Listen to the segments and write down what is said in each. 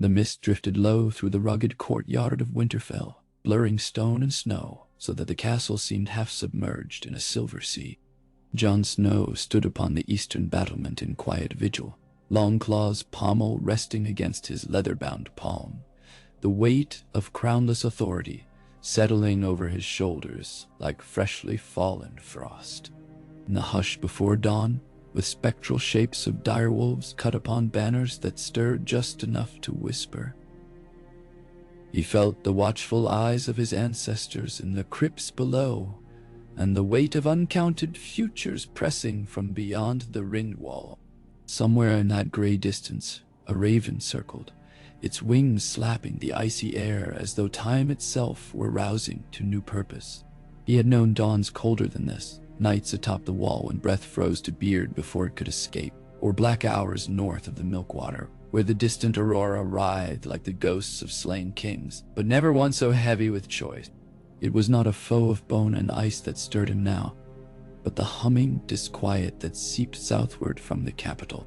The mist drifted low through the rugged courtyard of Winterfell, blurring stone and snow so that the castle seemed half submerged in a silver sea. Jon Snow stood upon the eastern battlement in quiet vigil, Longclaw's pommel resting against his leather-bound palm, the weight of crownless authority settling over his shoulders like freshly fallen frost. In the hush before dawn, with spectral shapes of direwolves cut upon banners that stirred just enough to whisper, he felt the watchful eyes of his ancestors in the crypts below, and the weight of uncounted futures pressing from beyond the ring wall. Somewhere in that gray distance, a raven circled, its wings slapping the icy air as though time itself were rousing to new purpose. He had known dawns colder than this, nights atop the wall when breath froze to beard before it could escape, or black hours north of the Milkwater, where the distant aurora writhed like the ghosts of slain kings, but never one so heavy with choice. It was not a foe of bone and ice that stirred him now, but the humming disquiet that seeped southward from the capital.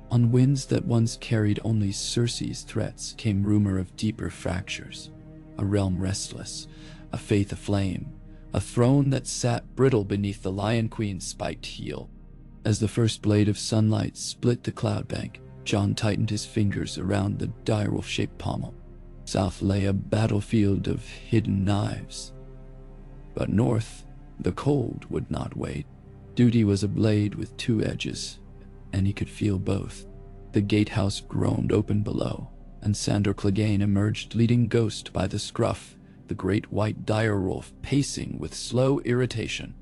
On winds that once carried only Cersei's threats came rumor of deeper fractures, a realm restless, a faith aflame, a throne that sat brittle beneath the Lion Queen's spiked heel. As the first blade of sunlight split the cloud bank, Jon tightened his fingers around the direwolf-shaped pommel. South lay a battlefield of hidden knives. But north, the cold would not wait. Duty was a blade with two edges, and he could feel both. The gatehouse groaned open below, and Sandor Clegane emerged leading Ghost by the scruff, the great white direwolf pacing with slow irritation.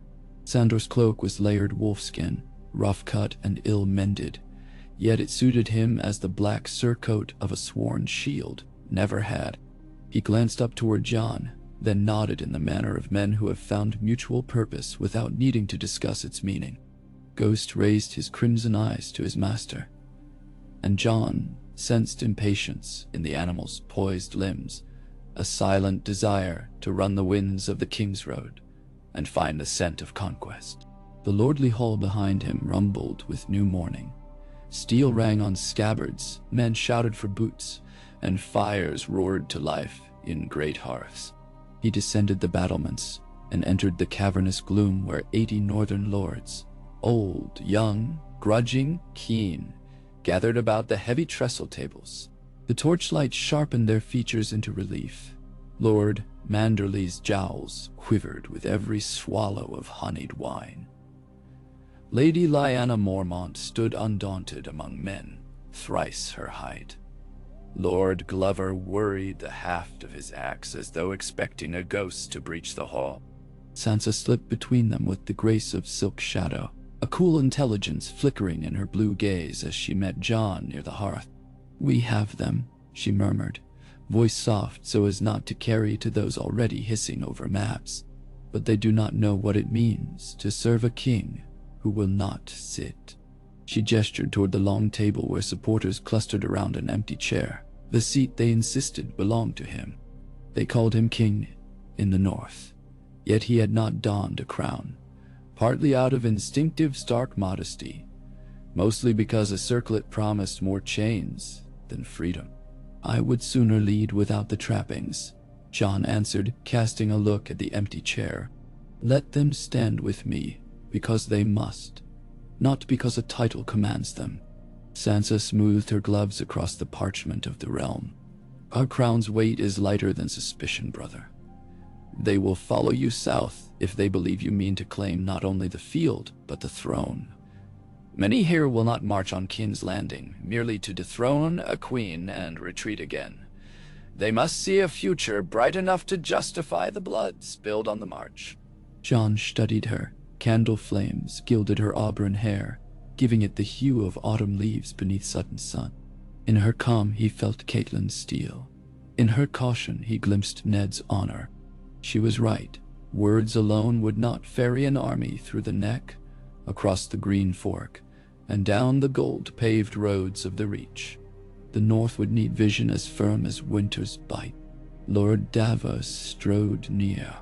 Sandor's cloak was layered wolfskin, rough-cut and ill-mended, yet it suited him as the black surcoat of a sworn shield never had. He glanced up toward Jon, then nodded in the manner of men who have found mutual purpose without needing to discuss its meaning. Ghost raised his crimson eyes to his master, and Jon sensed impatience in the animal's poised limbs, a silent desire to run the winds of the King's Road and find the scent of conquest. The lordly hall behind him rumbled with new morning. Steel rang on scabbards, men shouted for boots, and fires roared to life in great hearths. He descended the battlements and entered the cavernous gloom where 80 northern lords, old, young, grudging, keen, gathered about the heavy trestle tables. The torchlight sharpened their features into relief. Lord Manderly's jowls quivered with every swallow of honeyed wine. Lady Lyanna Mormont stood undaunted among men, thrice her height. Lord Glover worried the haft of his axe as though expecting a ghost to breach the hall. Sansa slipped between them with the grace of silk shadow, a cool intelligence flickering in her blue gaze as she met Jon near the hearth. "We have them," she murmured, voice soft so as not to carry to those already hissing over maps. "But they do not know what it means to serve a king who will not sit." She gestured toward the long table where supporters clustered around an empty chair, the seat they insisted belonged to him. They called him king in the north, yet he had not donned a crown, partly out of instinctive stark modesty, mostly because a circlet promised more chains than freedom. "I would sooner lead without the trappings," Jon answered, casting a look at the empty chair. "Let them stand with me because they must, not because a title commands them." Sansa smoothed her gloves across the parchment of the realm. "Our crown's weight is lighter than suspicion, brother. They will follow you south if they believe you mean to claim not only the field, but the throne. Many here will not march on King's Landing merely to dethrone a queen and retreat again. They must see a future bright enough to justify the blood spilled on the march." Jon studied her. Candle flames gilded her auburn hair, giving it the hue of autumn leaves beneath sudden sun. In her calm he felt Catelyn's steel. In her caution he glimpsed Ned's honor. She was right. Words alone would not ferry an army through the neck, across the green fork, and down the gold-paved roads of the Reach. The north would need vision as firm as winter's bite. Lord Davos strode near.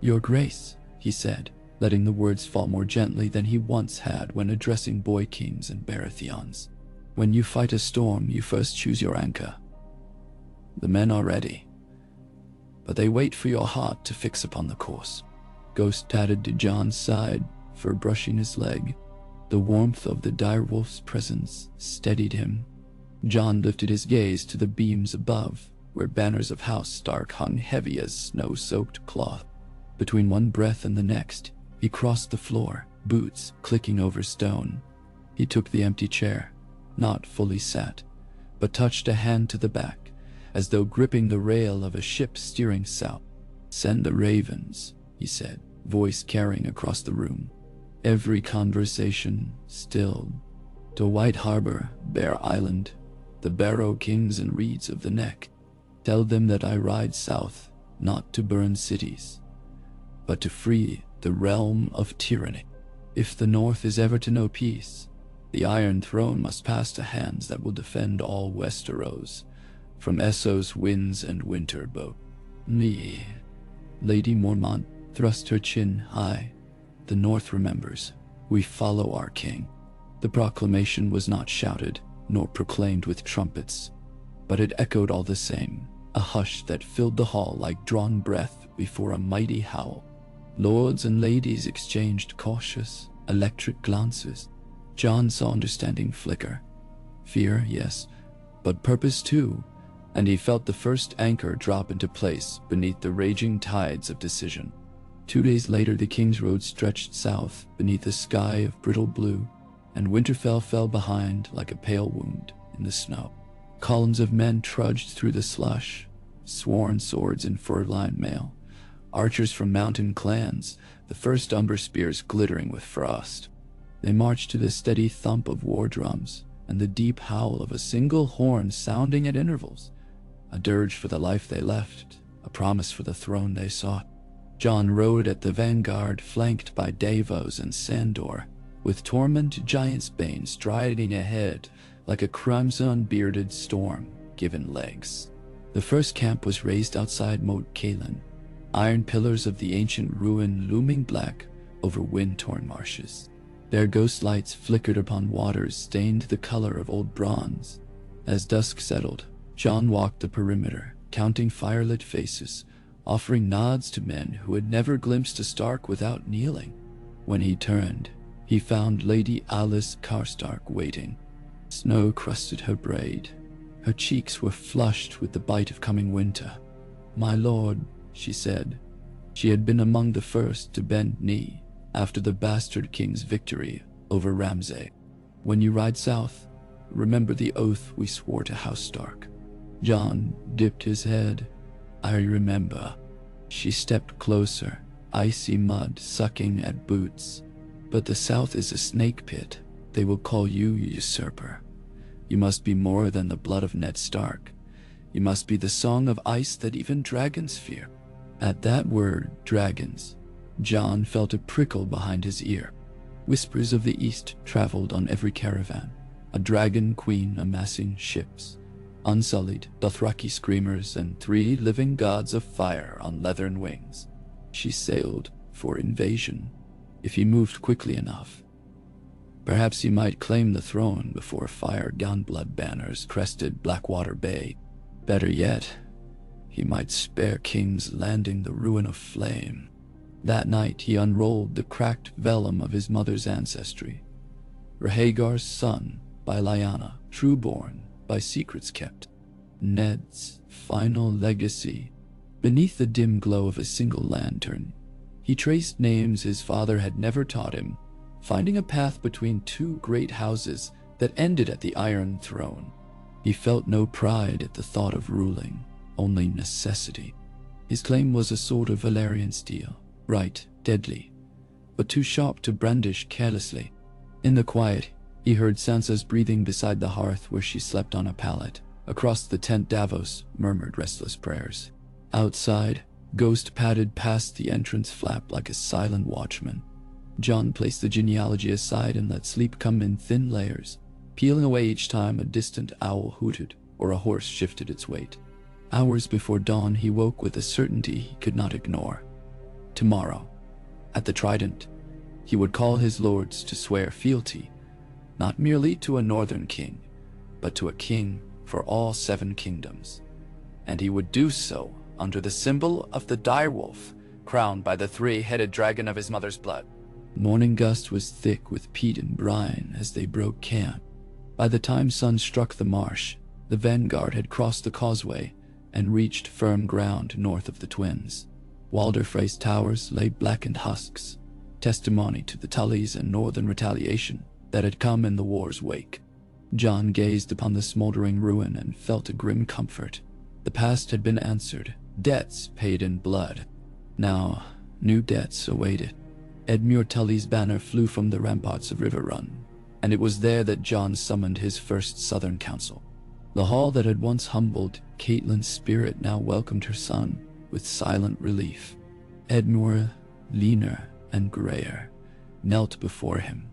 "Your Grace," he said, letting the words fall more gently than he once had when addressing boy kings and Baratheons. "When you fight a storm, you first choose your anchor. The men are ready, but they wait for your heart to fix upon the course. Ghost padded to Jon's side, fur brushing his leg. The warmth of the direwolf's presence steadied him. Jon lifted his gaze to the beams above, where banners of House Stark hung heavy as snow-soaked cloth. Between one breath and the next, he crossed the floor, boots clicking over stone. He took the empty chair, not fully sat, but touched a hand to the back, as though gripping the rail of a ship steering south. "Send the ravens," he said, voice carrying across the room. Every conversation stilled. To White Harbor, Bear Island, the Barrow Kings and Reeds of the Neck. Tell them that I ride south, not to burn cities, but to free the realm of tyranny. If the North is ever to know peace, the Iron Throne must pass to hands that will defend all Westeros, from Essos winds and winter boat. Me. Lady Mormont thrust her chin high. The North remembers. We follow our king. The proclamation was not shouted, nor proclaimed with trumpets, but it echoed all the same, a hush that filled the hall like drawn breath before a mighty howl. Lords and ladies exchanged cautious, electric glances. Jon saw understanding flicker. Fear, yes, but purpose too, and he felt the first anchor drop into place beneath the raging tides of decision. 2 days later, the King's Road stretched south beneath a sky of brittle blue, and Winterfell fell behind like a pale wound in the snow. Columns of men trudged through the slush, sworn swords in fur-lined mail, archers from mountain clans, the first umber spears glittering with frost. They marched to the steady thump of war drums and the deep howl of a single horn sounding at intervals, a dirge for the life they left, a promise for the throne they sought. Jon rode at the vanguard, flanked by Davos and Sandor, with Tormund Giantsbane striding ahead like a crimson-bearded storm given legs. The first camp was raised outside Moat Cailin, iron pillars of the ancient ruin looming black over wind-torn marshes. Their ghost lights flickered upon waters stained the color of old bronze. As dusk settled, Jon walked the perimeter, counting firelit faces, offering nods to men who had never glimpsed a Stark without kneeling. When he turned, he found Lady Alice Karstark waiting. Snow crusted her braid. Her cheeks were flushed with the bite of coming winter. "My lord," she said. She had been among the first to bend knee after the bastard king's victory over Ramsay. "When you ride south, remember the oath we swore to House Stark." Jon dipped his head. "I remember." She stepped closer, icy mud sucking at boots. "But the south is a snake pit. They will call you usurper. You must be more than the blood of Ned Stark. You must be the song of ice that even dragons fear." At that word, dragons, Jon felt a prickle behind his ear. Whispers of the east traveled on every caravan, a dragon queen amassing ships, unsullied Dothraki screamers, and 3 living gods of fire on leathern wings. She sailed for invasion, if he moved quickly enough. Perhaps he might claim the throne before fire gunblood banners crested Blackwater Bay. Better yet, he might spare King's Landing the ruin of flame. That night he unrolled the cracked vellum of his mother's ancestry. Rhaegar's son by Lyanna, trueborn by secrets kept. Ned's final legacy. Beneath the dim glow of a single lantern, he traced names his father had never taught him, finding a path between 2 great houses that ended at the Iron Throne. He felt no pride at the thought of ruling, only necessity. His claim was a sword of Valyrian steel, bright, deadly, but too sharp to brandish carelessly. In the quiet, he heard Sansa's breathing beside the hearth where she slept on a pallet. Across the tent, Davos murmured restless prayers. Outside, Ghost padded past the entrance flap like a silent watchman. Jon placed the genealogy aside and let sleep come in thin layers, peeling away each time a distant owl hooted or a horse shifted its weight. Hours before dawn, he woke with a certainty he could not ignore. Tomorrow, at the Trident, he would call his lords to swear fealty, not merely to a northern king, but to a king for all 7 kingdoms. and he would do so under the symbol of the direwolf, crowned by the three-headed dragon of his mother's blood. Morning gust was thick with peat and brine as they broke camp. By the time sun struck the marsh, the vanguard had crossed the causeway and reached firm ground north of the Twins. Walder Frey's towers lay blackened husks, testimony to the Tullys and northern retaliation that had come in the war's wake. Jon gazed upon the smoldering ruin and felt a grim comfort. The past had been answered, debts paid in blood. Now, new debts awaited. Edmure Tully's banner flew from the ramparts of Riverrun, and it was there that Jon summoned his first Southern Council. The hall that had once humbled Catelyn's spirit now welcomed her son with silent relief. Edmure, leaner and grayer, knelt before him,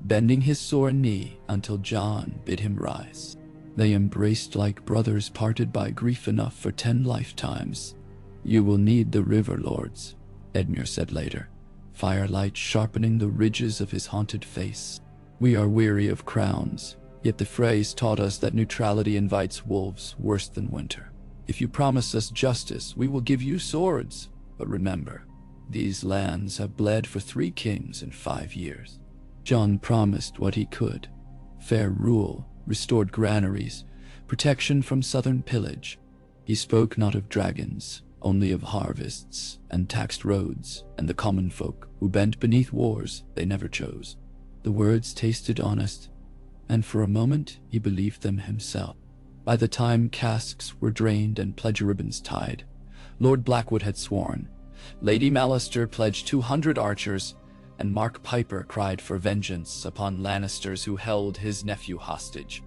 bending his sore knee until Jon bid him rise. They embraced like brothers parted by grief enough for 10 lifetimes. "You will need the river lords," Edmure said later, firelight sharpening the ridges of his haunted face. "We are weary of crowns, yet the Freys taught us that neutrality invites wolves worse than winter. If you promise us justice, we will give you swords. But remember, these lands have bled for 3 kings in 5 years." Jon promised what he could: fair rule, restored granaries, protection from southern pillage. He spoke not of dragons, only of harvests and taxed roads and the common folk who bent beneath wars they never chose. The words tasted honest, and for a moment he believed them himself. By the time casks were drained and pledge ribbons tied, Lord Blackwood had sworn, Lady Mallister pledged 200 archers, and Mark Piper cried for vengeance upon Lannisters who held his nephew hostage.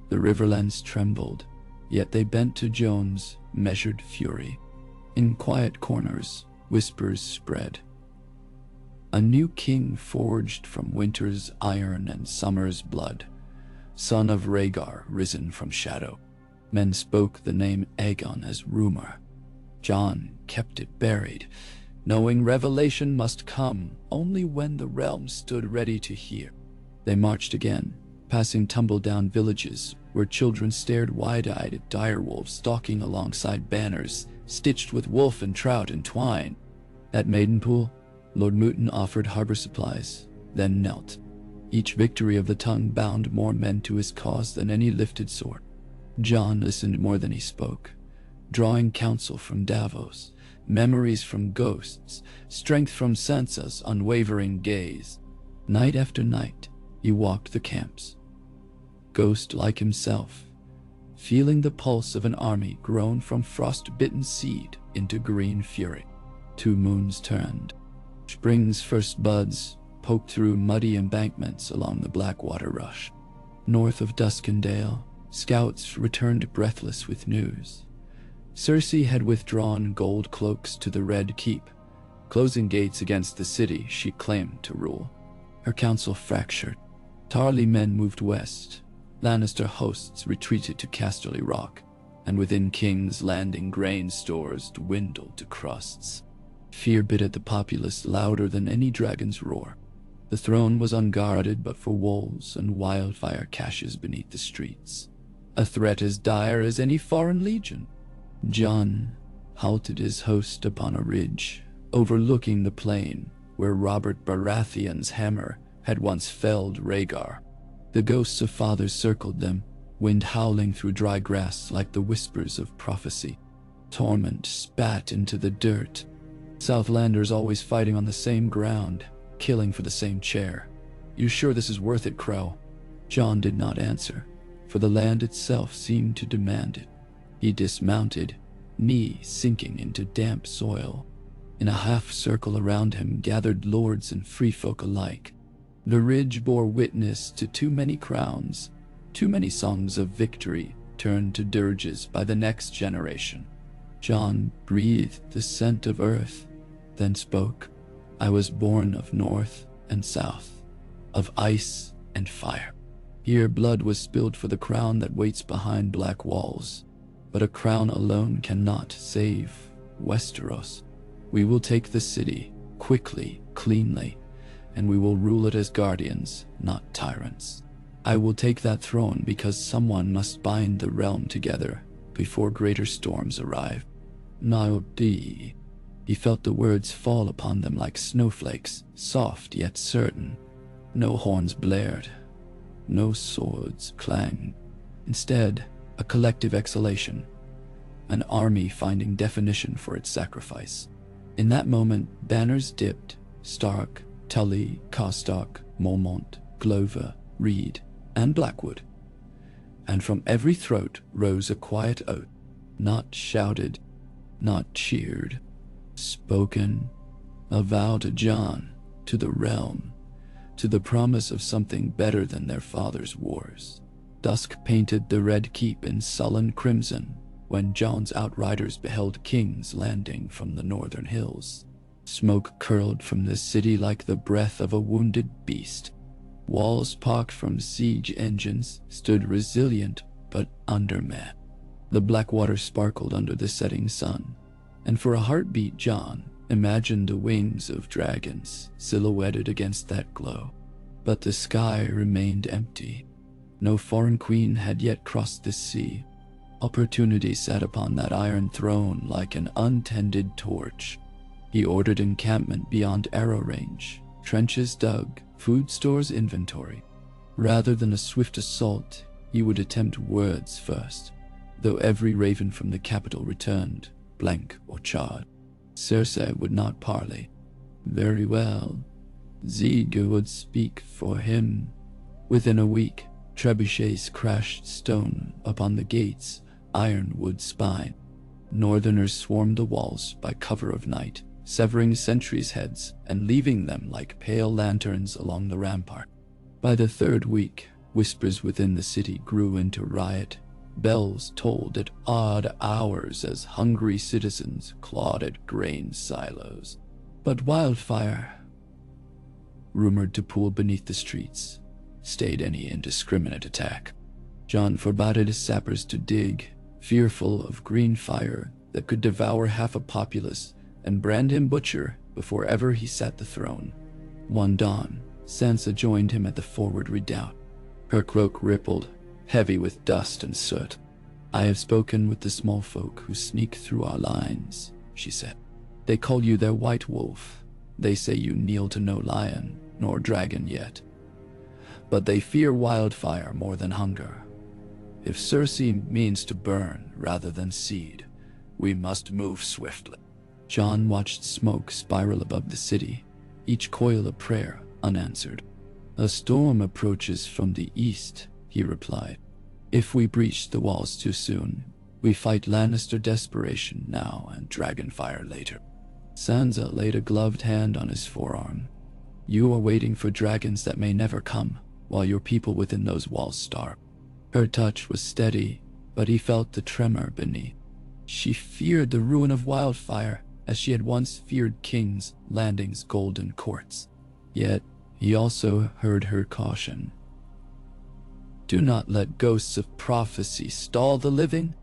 The Riverlands trembled, yet they bent to Jon's measured fury. In quiet corners, whispers spread. A new king forged from winter's iron and summer's blood, son of Rhaegar risen from shadow. Men spoke the name Aegon as rumor. Jon kept it buried, knowing revelation must come only when the realm stood ready to hear. They marched again, passing tumble-down villages where children stared wide-eyed at direwolves stalking alongside banners stitched with wolf and trout and twine. At Maidenpool, Lord Mouton offered harbor supplies, then knelt. Each victory of the tongue bound more men to his cause than any lifted sword. Jon listened more than he spoke, drawing counsel from Davos, memories from ghosts, strength from Sansa's unwavering gaze. Night after night, he walked the camps, ghost like himself, feeling the pulse of an army grown from frost-bitten seed into green fury. 2 moons turned. Spring's first buds poked through muddy embankments along the Blackwater Rush. North of Duskendale, scouts returned breathless with news. Cersei had withdrawn gold cloaks to the Red Keep, closing gates against the city she claimed to rule. Her council fractured. Tarly men moved west. Lannister hosts retreated to Casterly Rock, and within King's Landing grain stores dwindled to crusts. Fear bit at the populace louder than any dragon's roar. The throne was unguarded but for wolves and wildfire caches beneath the streets. A threat as dire as any foreign legion. Jon halted his host upon a ridge, overlooking the plain where Robert Baratheon's hammer had once felled Rhaegar. The ghosts of fathers circled them, wind howling through dry grass like the whispers of prophecy. Torment spat into the dirt. Southlanders always fighting on the same ground, killing for the same chair. "You sure this is worth it, Crow?" Jon did not answer, for the land itself seemed to demand it. He dismounted, knee sinking into damp soil. In a half-circle around him gathered lords and free folk alike. The ridge bore witness to too many crowns, too many songs of victory turned to dirges by the next generation. Jon breathed the scent of earth, then spoke. "I was born of north and south, of ice and fire. Here blood was spilled for the crown that waits behind black walls. But a crown alone cannot save Westeros. We will take the city, quickly, cleanly, and we will rule it as guardians, not tyrants. I will take that throne because someone must bind the realm together, before greater storms arrived. Naudi. He felt the words fall upon them like snowflakes, soft yet certain. No horns blared, no swords clanged. Instead, a collective exhalation, an army finding definition for its sacrifice. In that moment, banners dipped: Stark, Tully, Caustic, Mormont, Glover, Reed, and Blackwood. And from every throat rose a quiet oath, not shouted, not cheered, spoken, a vow to JON, to the realm, to the promise of something better than their father's wars. Dusk painted the Red Keep in sullen crimson when JON's outriders beheld King's Landing from the northern hills. Smoke curled from the city like the breath of a wounded beast. Walls pocked from siege engines stood resilient but undermanned. The black water sparkled under the setting sun, and for a heartbeat JON imagined the wings of dragons silhouetted against that glow. But the sky remained empty. No foreign queen had yet crossed the sea. Opportunity sat upon that iron throne like an untended torch. He ordered encampment beyond arrow range, trenches dug, food stores inventory. Rather than a swift assault, he would attempt words first, though every raven from the capital returned, blank or charred. Cersei would not parley. Very well. Ziga would speak for him. Within a week, trebuchets crashed stone upon the gates, ironwood spine. Northerners swarmed the walls by cover of night, severing sentries' heads and leaving them like pale lanterns along the rampart. By the third week, whispers within the city grew into riot. Bells tolled at odd hours as hungry citizens clawed at grain silos. But wildfire, rumored to pool beneath the streets, stayed any indiscriminate attack. JON forbade his sappers to dig, fearful of green fire that could devour half a populace and brand him butcher before ever he sat the throne. One dawn, Sansa joined him at the forward redoubt. Her cloak rippled, heavy with dust and soot. "I have spoken with the small folk who sneak through our lines," she said. "They call you their white wolf. They say you kneel to no lion nor dragon yet. But they fear wildfire more than hunger. If Cersei means to burn rather than seed, we must move swiftly." JON watched smoke spiral above the city, each coil a prayer unanswered. "A storm approaches from the east," he replied. "If we breach the walls too soon, we fight Lannister desperation now and dragonfire later." Sansa laid a gloved hand on his forearm. "You are waiting for dragons that may never come, while your people within those walls starve." Her touch was steady, but he felt the tremor beneath. She feared the ruin of wildfire as she had once feared King's Landing's golden courts. Yet he also heard her caution. "Do not let ghosts of prophecy stall the living."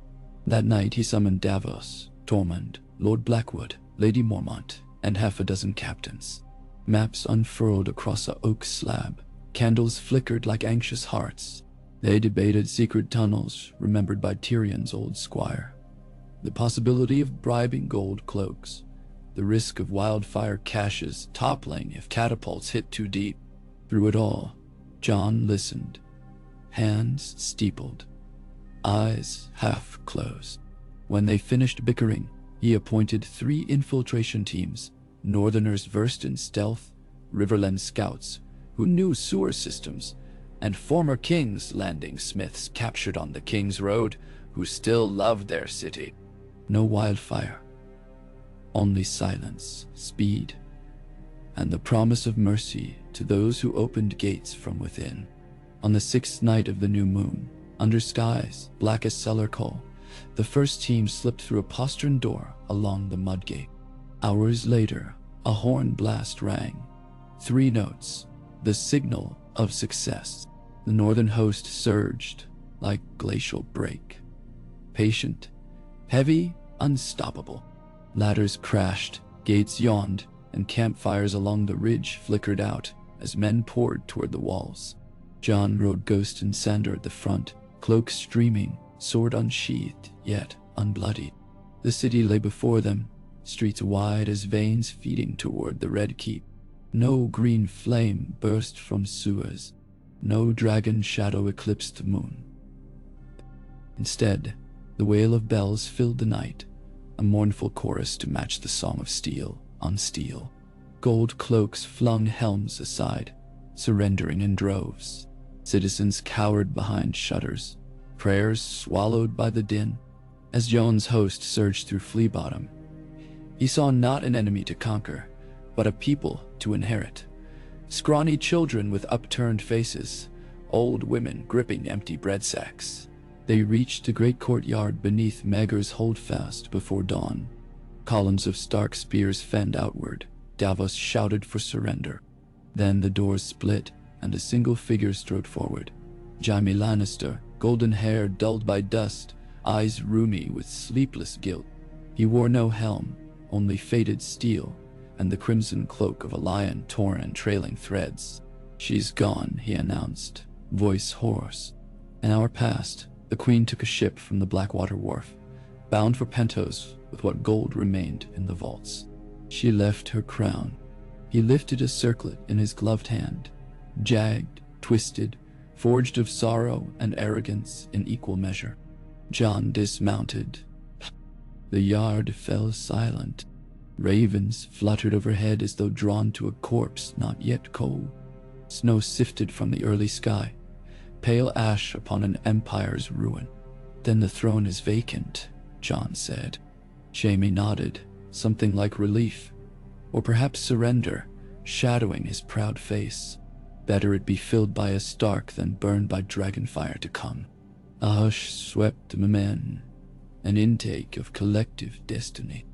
That night he summoned Davos, Tormund, Lord Blackwood, Lady Mormont, and half a dozen captains. Maps unfurled across a oak slab, candles flickered like anxious hearts. They debated secret tunnels remembered by Tyrion's old squire, the possibility of bribing gold cloaks, the risk of wildfire caches toppling if catapults hit too deep. Through it all, JON listened, hands steepled, eyes half closed. When they finished bickering, he appointed 3 infiltration teams, Northerners versed in stealth, Riverland scouts who knew sewer systems, and former King's Landing smiths captured on the King's Road who still loved their city. No wildfire, only silence, speed, and the promise of mercy to those who opened gates from within. On the 6th night of the new moon, under skies black as cellar coal, the first team slipped through a postern door along the mudgate. Hours later, a horn blast rang. 3 notes, the signal of success. The northern host surged like glacial break. Patient, heavy, unstoppable. Ladders crashed, gates yawned, and campfires along the ridge flickered out as men poured toward the walls. JON rode Ghost and Sandor at the front, cloaks streaming, sword unsheathed, yet unbloodied. The city lay before them, streets wide as veins feeding toward the Red Keep. No green flame burst from sewers, no dragon shadow eclipsed the moon. Instead, the wail of bells filled the night, a mournful chorus to match the song of steel on steel. Gold cloaks flung helms aside, surrendering in droves. Citizens cowered behind shutters, prayers swallowed by the din. As JON's host surged through Flea Bottom, he saw not an enemy to conquer, but a people to inherit. Scrawny children with upturned faces, old women gripping empty bread sacks. They reached the great courtyard beneath Maegor's holdfast before dawn. Columns of stark spears fanned outward. Davos shouted for surrender. Then the doors split, and a single figure strode forward. Jaime Lannister, golden hair dulled by dust, eyes rheumy with sleepless guilt. He wore no helm, only faded steel, and the crimson cloak of a lion torn and trailing threads. "She's gone," he announced, voice hoarse. An hour passed. The queen took a ship from the Blackwater wharf, bound for Pentos with what gold remained in the vaults. She left her crown. He lifted a circlet in his gloved hand, jagged, twisted, forged of sorrow and arrogance in equal measure. JON dismounted. The yard fell silent. Ravens fluttered overhead as though drawn to a corpse not yet cold. Snow sifted from the early sky, pale ash upon an empire's ruin. "Then the throne is vacant," JON said. Jaime nodded, something like relief, or perhaps surrender, shadowing his proud face. Better it be filled by a Stark than burned by dragonfire to come. A hush swept the men, an intake of collective destiny.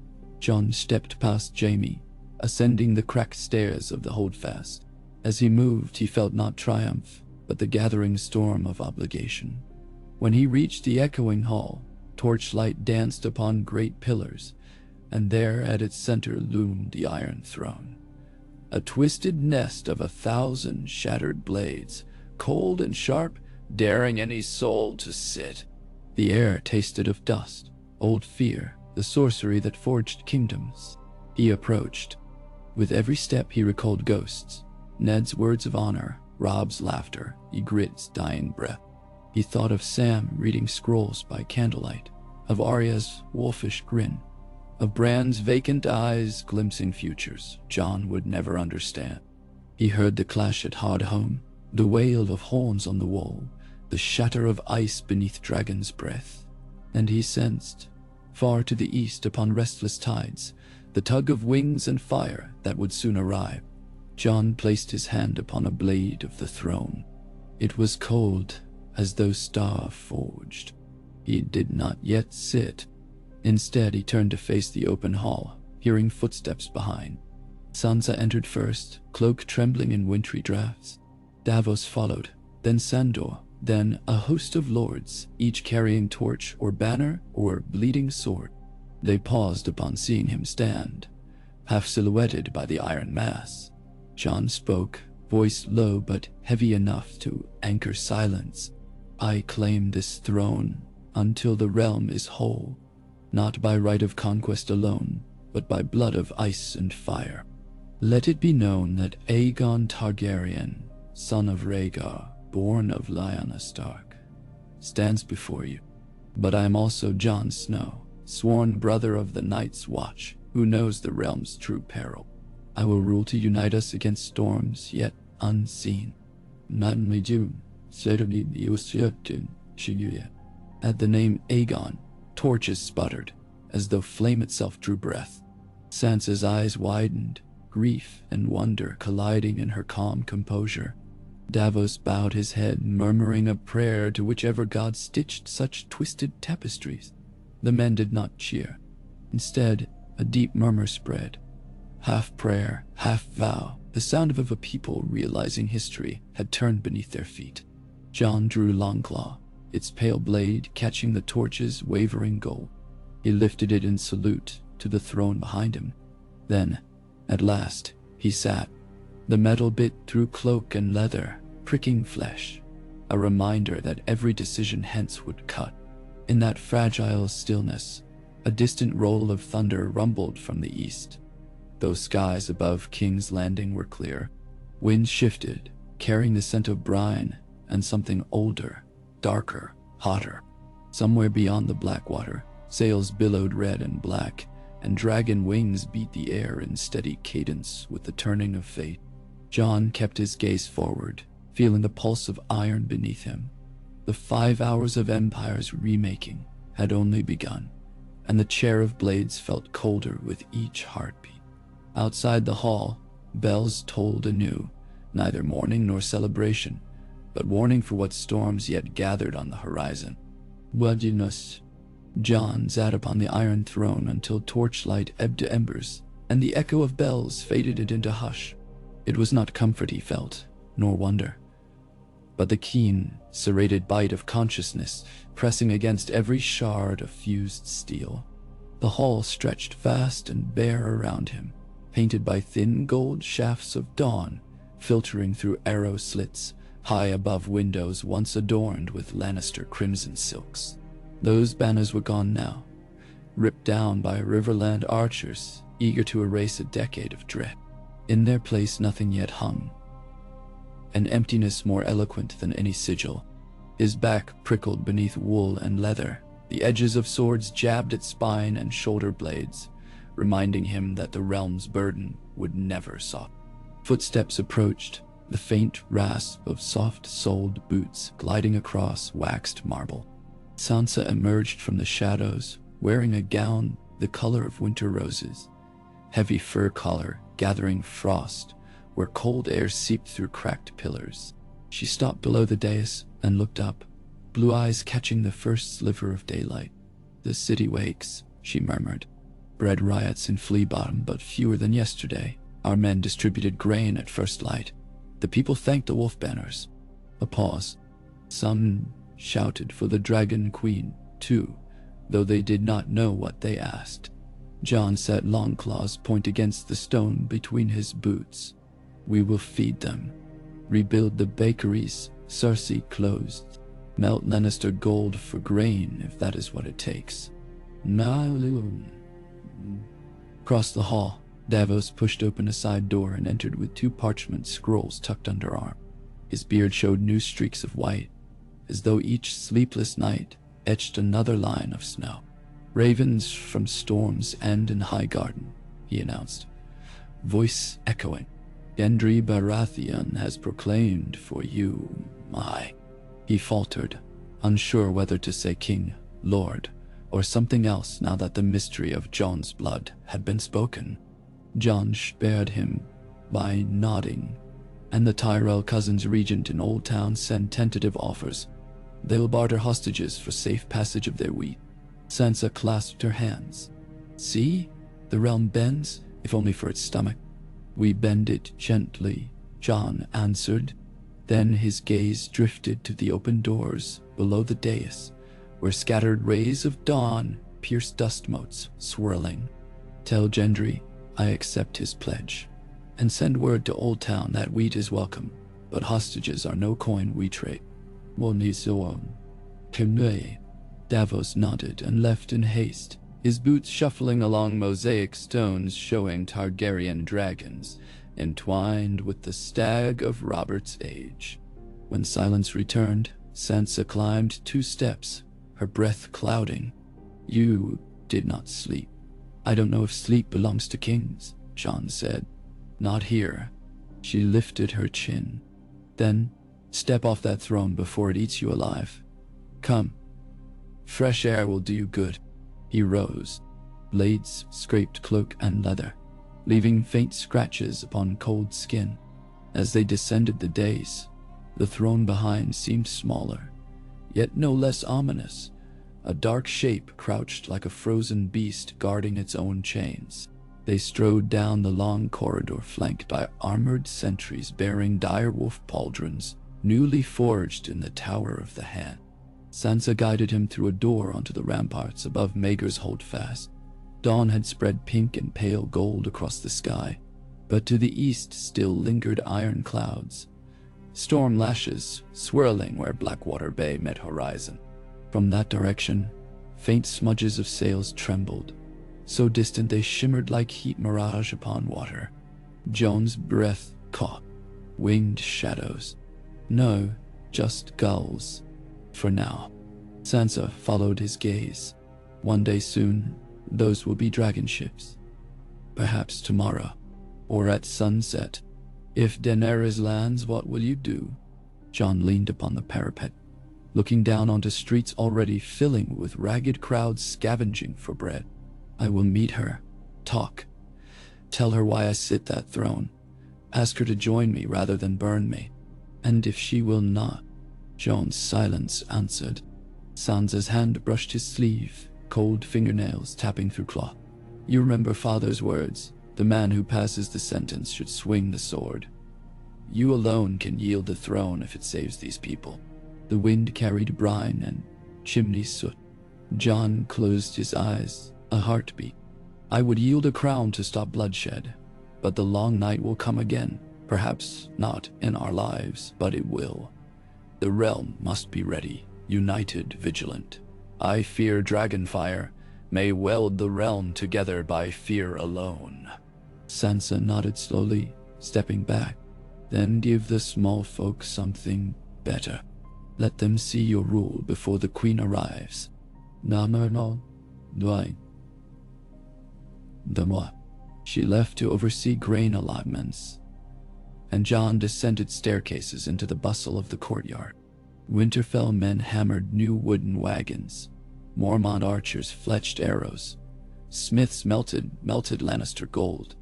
JON stepped past Jaime, ascending the cracked stairs of the holdfast. As he moved, he felt not triumph, but the gathering storm of obligation. When he reached the echoing hall, torchlight danced upon great pillars, and there at its center loomed the Iron Throne. A twisted nest of 1,000 shattered blades, cold and sharp, daring any soul to sit. The air tasted of dust, old fear, the sorcery that forged kingdoms. He approached. With every step he recalled ghosts, Ned's words of honor, Rob's laughter, Ygritte's dying breath. He thought of Sam reading scrolls by candlelight, of Arya's wolfish grin, of Bran's vacant eyes glimpsing futures JON would never understand. He heard the clash at Hardhome, the wail of horns on the wall, the shatter of ice beneath Dragon's breath, and he sensed, far to the east upon restless tides, the tug of wings and fire that would soon arrive. JON placed his hand upon a blade of the throne. It was cold, as though star-forged. He did not yet sit. Instead, he turned to face the open hall, hearing footsteps behind. Sansa entered first, cloak trembling in wintry drafts. Davos followed, then Sandor, then a host of lords, each carrying torch or banner or bleeding sword. They paused upon seeing him stand, half silhouetted by the iron mass. JON spoke, voice low but heavy enough to anchor silence. "I claim this throne until the realm is whole, not by right of conquest alone, but by blood of ice and fire. Let it be known that Aegon Targaryen, son of Rhaegar, born of Lyanna Stark, stands before you. But I am also Jon Snow, sworn brother of the Night's Watch, who knows the realm's true peril. I will rule to unite us against storms yet unseen." At the name Aegon, torches sputtered, as though flame itself drew breath. Sansa's eyes widened, grief and wonder colliding in her calm composure. Davos bowed his head, murmuring a prayer to whichever god stitched such twisted tapestries. The men did not cheer. Instead, a deep murmur spread. Half prayer, half vow, the sound of a people realizing history had turned beneath their feet. JON drew Longclaw, its pale blade catching the torch's wavering gold. He lifted it in salute to the throne behind him. Then, at last, he sat, the metal bit through cloak and leather, pricking flesh, a reminder that every decision hence would cut. In that fragile stillness, a distant roll of thunder rumbled from the east. Though skies above King's Landing were clear, winds shifted, carrying the scent of brine and something older, darker, hotter. Somewhere beyond the black water, sails billowed red and black, and dragon wings beat the air in steady cadence with the turning of fate. Jon kept his gaze forward, feeling the pulse of iron beneath him. The 5 hours of Empire's remaking had only begun, and the chair of blades felt colder with each heartbeat. Outside the hall, bells tolled anew, neither mourning nor celebration, but warning for what storms yet gathered on the horizon. Bloodiness. Jon sat upon the iron throne until torchlight ebbed to embers, and the echo of bells faded it into hush. It was not comfort he felt, nor wonder, but the keen, serrated bite of consciousness pressing against every shard of fused steel. The hall stretched vast and bare around him, painted by thin gold shafts of dawn filtering through arrow slits high above windows once adorned with Lannister crimson silks. Those banners were gone now, ripped down by Riverland archers eager to erase a decade of dread. In their place nothing yet hung, an emptiness more eloquent than any sigil. His back prickled beneath wool and leather, the edges of swords jabbed at spine and shoulder blades, reminding him that the realm's burden would never soften. Footsteps approached, the faint rasp of soft-soled boots gliding across waxed marble. Sansa emerged from the shadows, wearing a gown the color of winter roses, heavy fur collar gathering frost where cold air seeped through cracked pillars. She stopped below the dais and looked up, blue eyes catching the first sliver of daylight. "The city wakes," she murmured. "Bread riots in Flea Bottom, but fewer than yesterday. Our men distributed grain at first light. The people thanked the wolf banners." A pause. Some shouted for the Dragon Queen, too, though they did not know what they asked. Jon set Longclaw's point against the stone between his boots. "We will feed them. Rebuild the bakeries Cersei closed. Melt Lannister gold for grain if that is what it takes." Across the hall, Davos pushed open a side door and entered with 2 parchment scrolls tucked under arm. His beard showed new streaks of white, as though each sleepless night etched another line of snow. "Ravens from Storm's End in Highgarden," he announced, voice echoing. "Gendry Baratheon has proclaimed for you my..." He faltered, unsure whether to say king, lord, or something else now that the mystery of Jon's blood had been spoken. Jon spared him by nodding, and the Tyrell cousins regent in Old Town sent tentative offers. They'll barter hostages for safe passage of their wheat. Sansa clasped her hands. "See? The realm bends, if only for its stomach." "We bend it gently," Jon answered. Then his gaze drifted to the open doors below the dais, where scattered rays of dawn pierced dust motes swirling. "Tell Gendry I accept his pledge, and send word to Old Town that wheat is welcome, but hostages are no coin we trade." Davos nodded and left in haste, his boots shuffling along mosaic stones showing Targaryen dragons entwined with the stag of Robert's age. When silence returned, Sansa climbed 2 steps, her breath clouding. "You did not sleep." "I don't know if sleep belongs to kings," Jon said. "Not here." She lifted her chin. "Then, step off that throne before it eats you alive. Come. Fresh air will do you good." He rose. Blades scraped cloak and leather, leaving faint scratches upon cold skin. As they descended the dais, the throne behind seemed smaller, yet no less ominous. A dark shape crouched like a frozen beast guarding its own chains. They strode down the long corridor flanked by armored sentries bearing direwolf pauldrons, newly forged in the Tower of the Hand. Sansa guided him through a door onto the ramparts above Maegor's Holdfast. Dawn had spread pink and pale gold across the sky, but to the east still lingered iron clouds, storm lashes swirling where Blackwater Bay met horizon. From that direction, Faint smudges of sails trembled, so distant they shimmered like heat mirage upon water. Jon's breath caught. Winged shadows. No, just gulls. For now. Sansa followed his gaze. One day soon, those will be dragon ships. Perhaps tomorrow, or at sunset. If Daenerys lands, what will you do? Jon leaned upon the parapet, looking down onto streets already filling with ragged crowds scavenging for bread. I will meet her, talk, tell her why I sit that throne, ask her to join me rather than burn me. And if she will not, Jon's silence answered. Sansa's hand brushed his sleeve, cold fingernails tapping through cloth. You remember father's words, the man who passes the sentence should swing the sword. You alone can yield the throne if it saves these people. The wind carried brine and chimney soot. Jon closed his eyes, a heartbeat. I would yield a crown to stop bloodshed, but the long night will come again. Perhaps not in our lives, but it will. The realm must be ready, united, vigilant. I fear dragonfire may weld the realm together by fear alone. Sansa nodded slowly, stepping back. Then give the small folk something better. Let them see your rule before the queen arrives. Namerno, Dwayne. Demois. She left to oversee grain allotments, and Jon descended staircases into the bustle of the courtyard. Winterfell men hammered new wooden wagons. Mormont archers fletched arrows. Smiths melted Lannister gold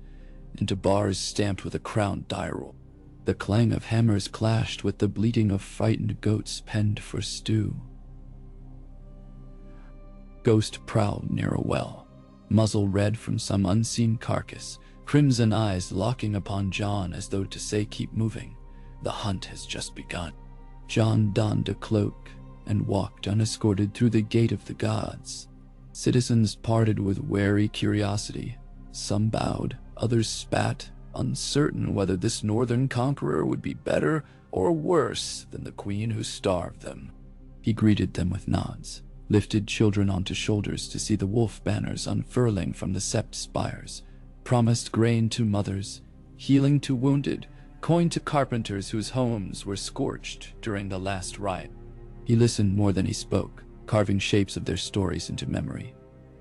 into bars stamped with a crowned die roll. The clang of hammers clashed with the bleating of frightened goats penned for stew. Ghost prowled near a well, muzzle red from some unseen carcass, crimson eyes locking upon Jon as though to say keep moving. The hunt has just begun. Jon donned a cloak and walked unescorted through the gate of the gods. Citizens parted with wary curiosity. Some bowed, others spat, uncertain whether this northern conqueror would be better or worse than the queen who starved them. He greeted them with nods, lifted children onto shoulders to see the wolf banners unfurling from the sept spires, promised grain to mothers, healing to wounded, coin to carpenters whose homes were scorched during the last riot. He listened more than he spoke, carving shapes of their stories into memory,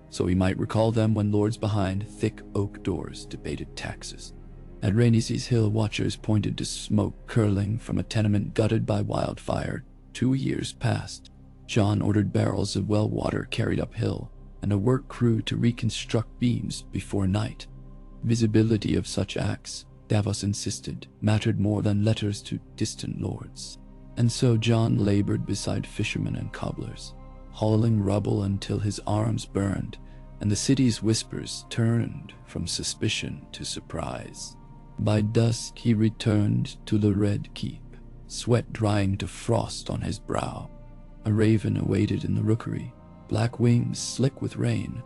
so he might recall them when lords behind thick oak doors debated taxes. At Rhaenys' Hill, watchers pointed to smoke curling from a tenement gutted by wildfire. 2 years passed. Jon ordered barrels of well water carried uphill, and a work crew to reconstruct beams before night. Visibility of such acts, Davos insisted, mattered more than letters to distant lords. And so Jon labored beside fishermen and cobblers, hauling rubble until his arms burned, and the city's whispers turned from suspicion to surprise. By dusk he returned to the Red Keep, sweat drying to frost on his brow. A raven awaited in the rookery, black wings slick with rain.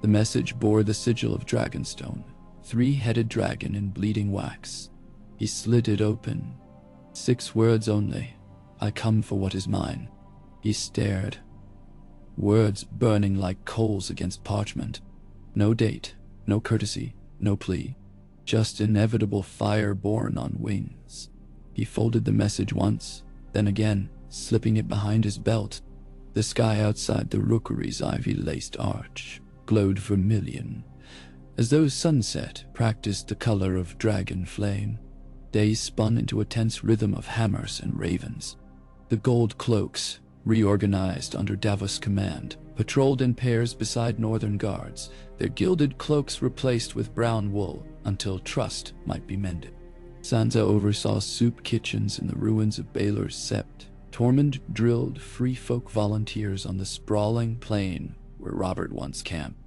The message bore the sigil of Dragonstone, 3-headed dragon in bleeding wax. He slid it open. 6 words only. I come for what is mine. He stared. Words burning like coals against parchment. No date, no courtesy, no plea. Just inevitable fire born on wings. He folded the message once, then again, slipping it behind his belt. The sky outside the rookery's ivy-laced arch glowed vermilion, as though sunset practiced the color of dragon flame. Day spun into a tense rhythm of hammers and ravens. The gold cloaks, reorganized under Davos' command, patrolled in pairs beside northern guards, their gilded cloaks replaced with brown wool until trust might be mended. Sansa oversaw soup kitchens in the ruins of Baelor's Sept. Tormund drilled free folk volunteers on the sprawling plain where Robert once camped.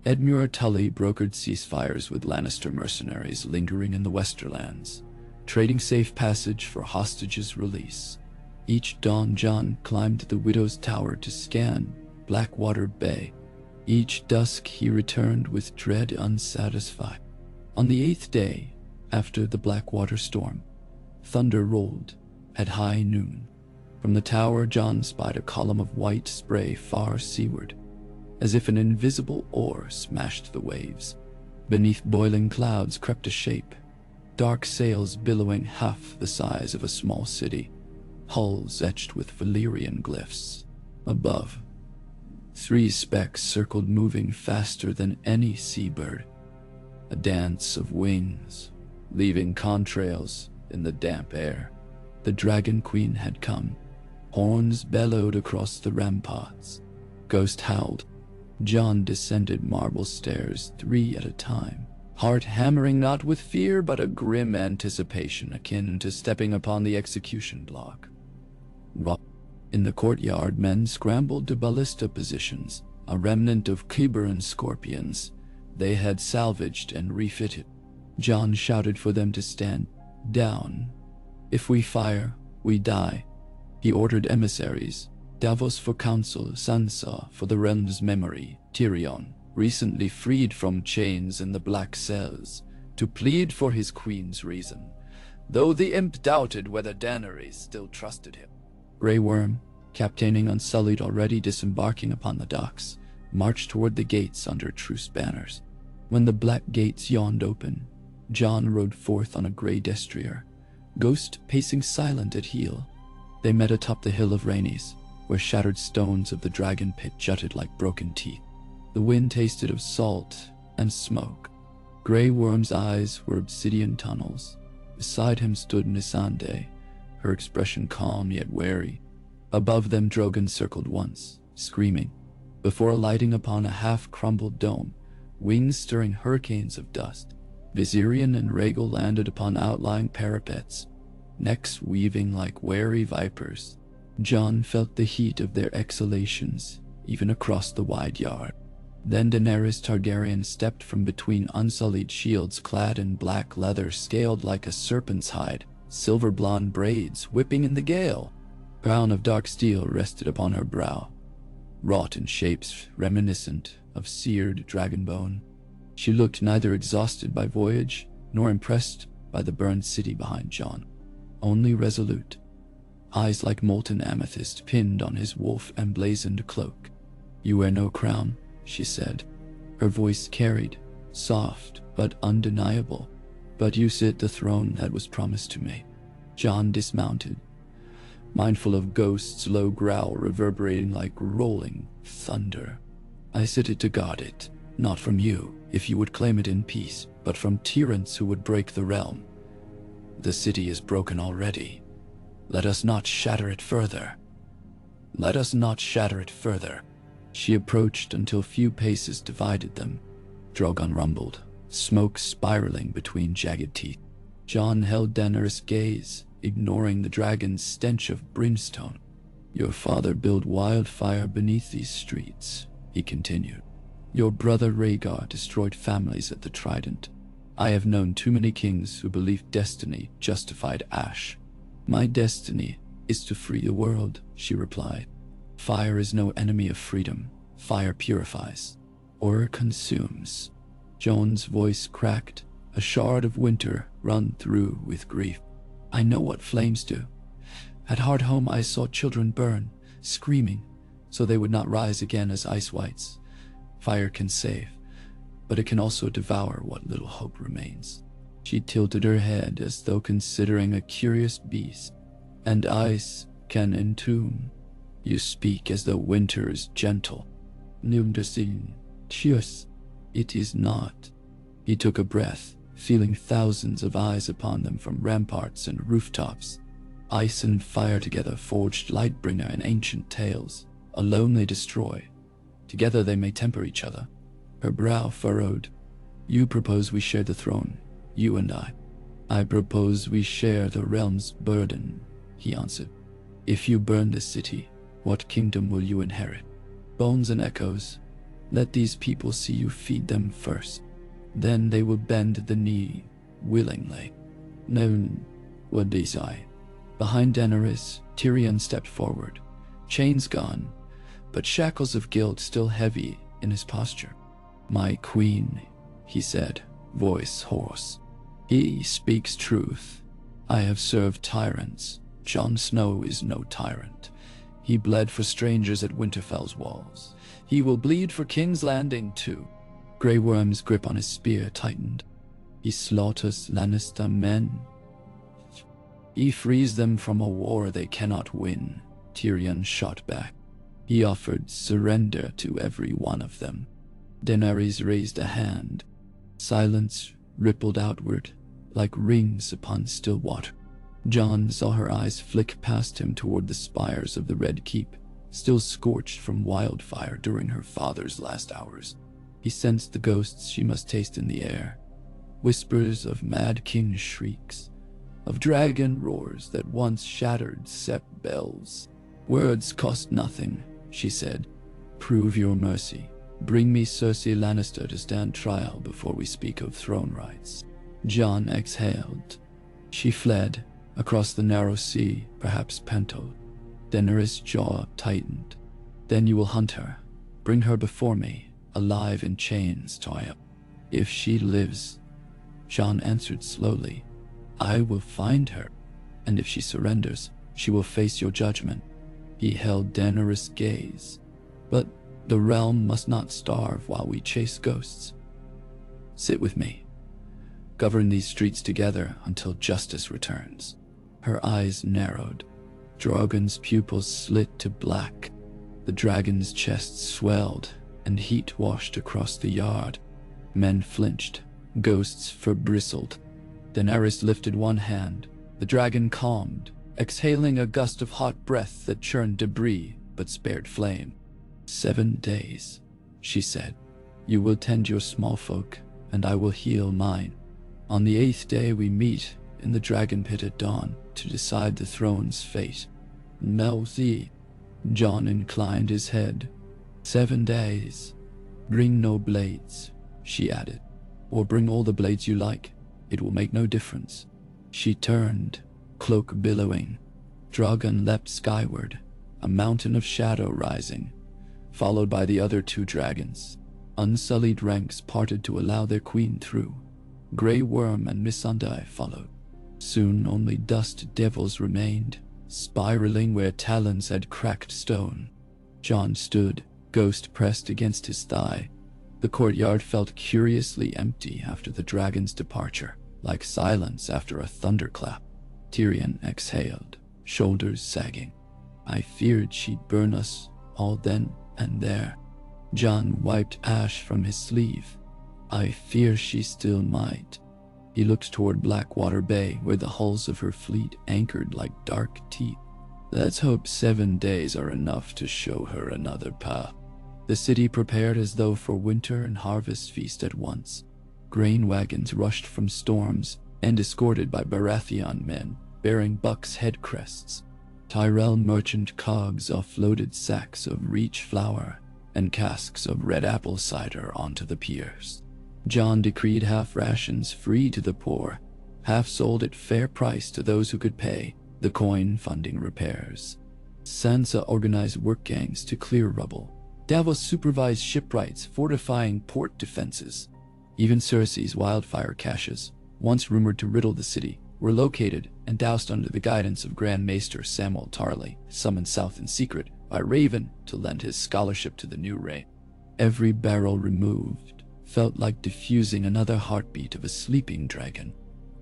Edmure Tully brokered ceasefires with Lannister mercenaries lingering in the Westerlands, trading safe passage for hostages' release. Each dawn Jon climbed the Widow's Tower to scan Blackwater Bay. Each dusk he returned with dread unsatisfied. On the 8th day, after the Blackwater storm, thunder rolled at high noon. From the tower Jon spied a column of white spray far seaward. as if an invisible oar smashed the waves. Beneath boiling clouds crept a shape, dark sails billowing half the size of a small city, hulls etched with Valyrian glyphs. Above, 3 specks circled, moving faster than any seabird, a dance of wings, leaving contrails in the damp air. The Dragon Queen had come. Horns bellowed across the ramparts. Ghost howled. Jon descended marble stairs 3 at a time, heart hammering not with fear but a grim anticipation akin to stepping upon the execution block. In the courtyard, men scrambled to ballista positions, a remnant of Kyberan scorpions they had salvaged and refitted. Jon shouted for them to stand down. "If we fire, we die." He ordered emissaries, Davos for counsel, Sansa for the realm's memory, Tyrion, recently freed from chains in the black cells, to plead for his queen's reason, though the imp doubted whether Daenerys still trusted him. Grey Worm, captaining Unsullied, already disembarking upon the docks, marched toward the gates under truce banners. When the black gates yawned open, Jon rode forth on a grey destrier, Ghost pacing silent at heel. They met atop the hill of Rhaenys, where shattered stones of the dragon pit jutted like broken teeth. The wind tasted of salt and smoke. Grey Worm's eyes were obsidian tunnels. Beside him stood Missandei, her expression calm yet wary. Above them Drogon circled once, screaming, before alighting upon a half-crumbled dome, wings stirring hurricanes of dust. Viserion and Rhaegal landed upon outlying parapets, necks weaving like wary vipers. Jon felt the heat of their exhalations, even across the wide yard. Then Daenerys Targaryen stepped from between unsullied shields clad in black leather scaled like a serpent's hide, silver blonde braids whipping in the gale. Crown of dark steel rested upon her brow, wrought in shapes reminiscent of seared dragonbone. She looked neither exhausted by voyage nor impressed by the burned city behind Jon, only resolute, eyes like molten amethyst pinned on his wolf-emblazoned cloak. "You wear no crown," she said. Her voice carried, soft but undeniable. "But you sit the throne that was promised to me." Jon dismounted, mindful of Ghost's low growl reverberating like rolling thunder. "I sit it to guard it, not from you, if you would claim it in peace, but from tyrants who would break the realm. The city is broken already. Let us not shatter it further. Let us not shatter it further." She approached until few paces divided them. Drogon rumbled, smoke spiraling between jagged teeth. Jon held Daenerys' gaze, ignoring the dragon's stench of brimstone. "Your father built wildfire beneath these streets," he continued. "Your brother Rhaegar destroyed families at the Trident. I have known too many kings who believed destiny justified ash. My destiny is to free the world," she replied. "Fire is no enemy of freedom. Fire purifies, or consumes." Jon's voice cracked, a shard of winter run through with grief. "I know what flames do. At Hardhome I saw children burn, screaming, so they would not rise again as ice whites. Fire can save, but it can also devour what little hope remains." She tilted her head as though considering a curious beast. "And ice can entomb. You speak as though winter is gentle. Numdasin, cheers. It is not." He took a breath, feeling thousands of eyes upon them from ramparts and rooftops. Ice and fire together forged Lightbringer in ancient tales. Alone they destroy. Together they may temper each other. Her brow furrowed. "You propose we share the throne, you and I." "I propose we share the realm's burden," he answered. "If you burn this city, what kingdom will you inherit? Bones and echoes. Let these people see you feed them first. Then they will bend the knee willingly." "No, what these I." Behind Daenerys, Tyrion stepped forward, chains gone, but shackles of guilt still heavy in his posture. "My queen," he said, voice hoarse. "He speaks truth. I have served tyrants. Jon Snow is no tyrant. He bled for strangers at Winterfell's walls. He will bleed for King's Landing too. Grey Worm's grip on his spear tightened. He slaughters Lannister men. He frees them from a war they cannot win, Tyrion shot back. He offered surrender to every one of them. Daenerys raised a hand. Silence rippled outward, like rings upon still water. Jon saw her eyes flick past him toward the spires of the Red Keep, still scorched from wildfire during her father's last hours. He sensed the ghosts she must taste in the air. Whispers of Mad King's shrieks, of dragon roars that once shattered Sept bells. Words cost nothing, she said. Prove your mercy. Bring me Cersei Lannister to stand trial before we speak of throne rights. Jon exhaled. She fled, across the narrow sea, perhaps Pento. Daenerys' jaw tightened. Then you will hunt her. Bring her before me, alive in chains, Toya. If she lives, Jon answered slowly, I will find her. And if she surrenders, she will face your judgment. He held Daenerys' gaze. But the realm must not starve while we chase ghosts. Sit with me. Govern these streets together until justice returns. Her eyes narrowed. Drogon's pupils slit to black. The dragon's chest swelled, and heat washed across the yard. Men flinched. Ghosts bristled. Daenerys lifted one hand. The dragon calmed, exhaling a gust of hot breath that churned debris but spared flame. 7 days, she said. You will tend your small folk, and I will heal mine. On the 8th day we meet in the dragon pit at dawn to decide the throne's fate. Melthi. Jon inclined his head. 7 days. Bring no blades, she added. Or bring all the blades you like. It will make no difference. She turned, cloak billowing. Drogon leapt skyward, a mountain of shadow rising, followed by the other 2 dragons. Unsullied ranks parted to allow their queen through. Grey Worm and Missandei followed. Soon only dust devils remained, spiraling where talons had cracked stone. Jon stood, ghost pressed against his thigh. The courtyard felt curiously empty after the dragon's departure, like silence after a thunderclap. Tyrion exhaled, shoulders sagging. I feared she'd burn us all then and there. Jon wiped ash from his sleeve. I fear she still might. He looked toward Blackwater Bay, where the hulls of her fleet anchored like dark teeth. Let's hope 7 days are enough to show her another path. The city prepared as though for winter and harvest feast at once. Grain wagons rushed from storms and escorted by Baratheon men bearing bucks' head crests. Tyrell merchant cogs offloaded sacks of reach flour and casks of red apple cider onto the piers. Jon decreed half rations free to the poor, half sold at fair price to those who could pay, the coin funding repairs. Sansa organized work gangs to clear rubble. Davos supervised shipwrights fortifying port defenses. Even Cersei's wildfire caches, once rumored to riddle the city, were located and doused under the guidance of Grand Maester Samwell Tarly, summoned south in secret by Raven to lend his scholarship to the new reign. Every barrel removed felt like diffusing another heartbeat of a sleeping dragon.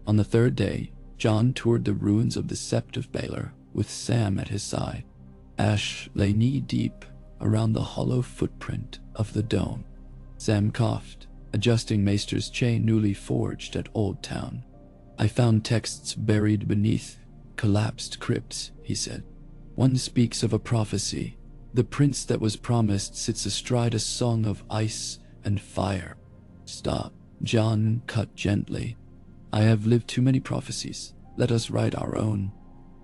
On the 3rd day, Jon toured the ruins of the Sept of Baelor with Sam at his side. Ash lay knee-deep around the hollow footprint of the dome. Sam coughed, adjusting Maester's chain newly forged at Old Town. I found texts buried beneath collapsed crypts, he said. One speaks of a prophecy. The prince that was promised sits astride a song of ice and fire. Stop, Jon cut gently. I have lived too many prophecies. Let us write our own.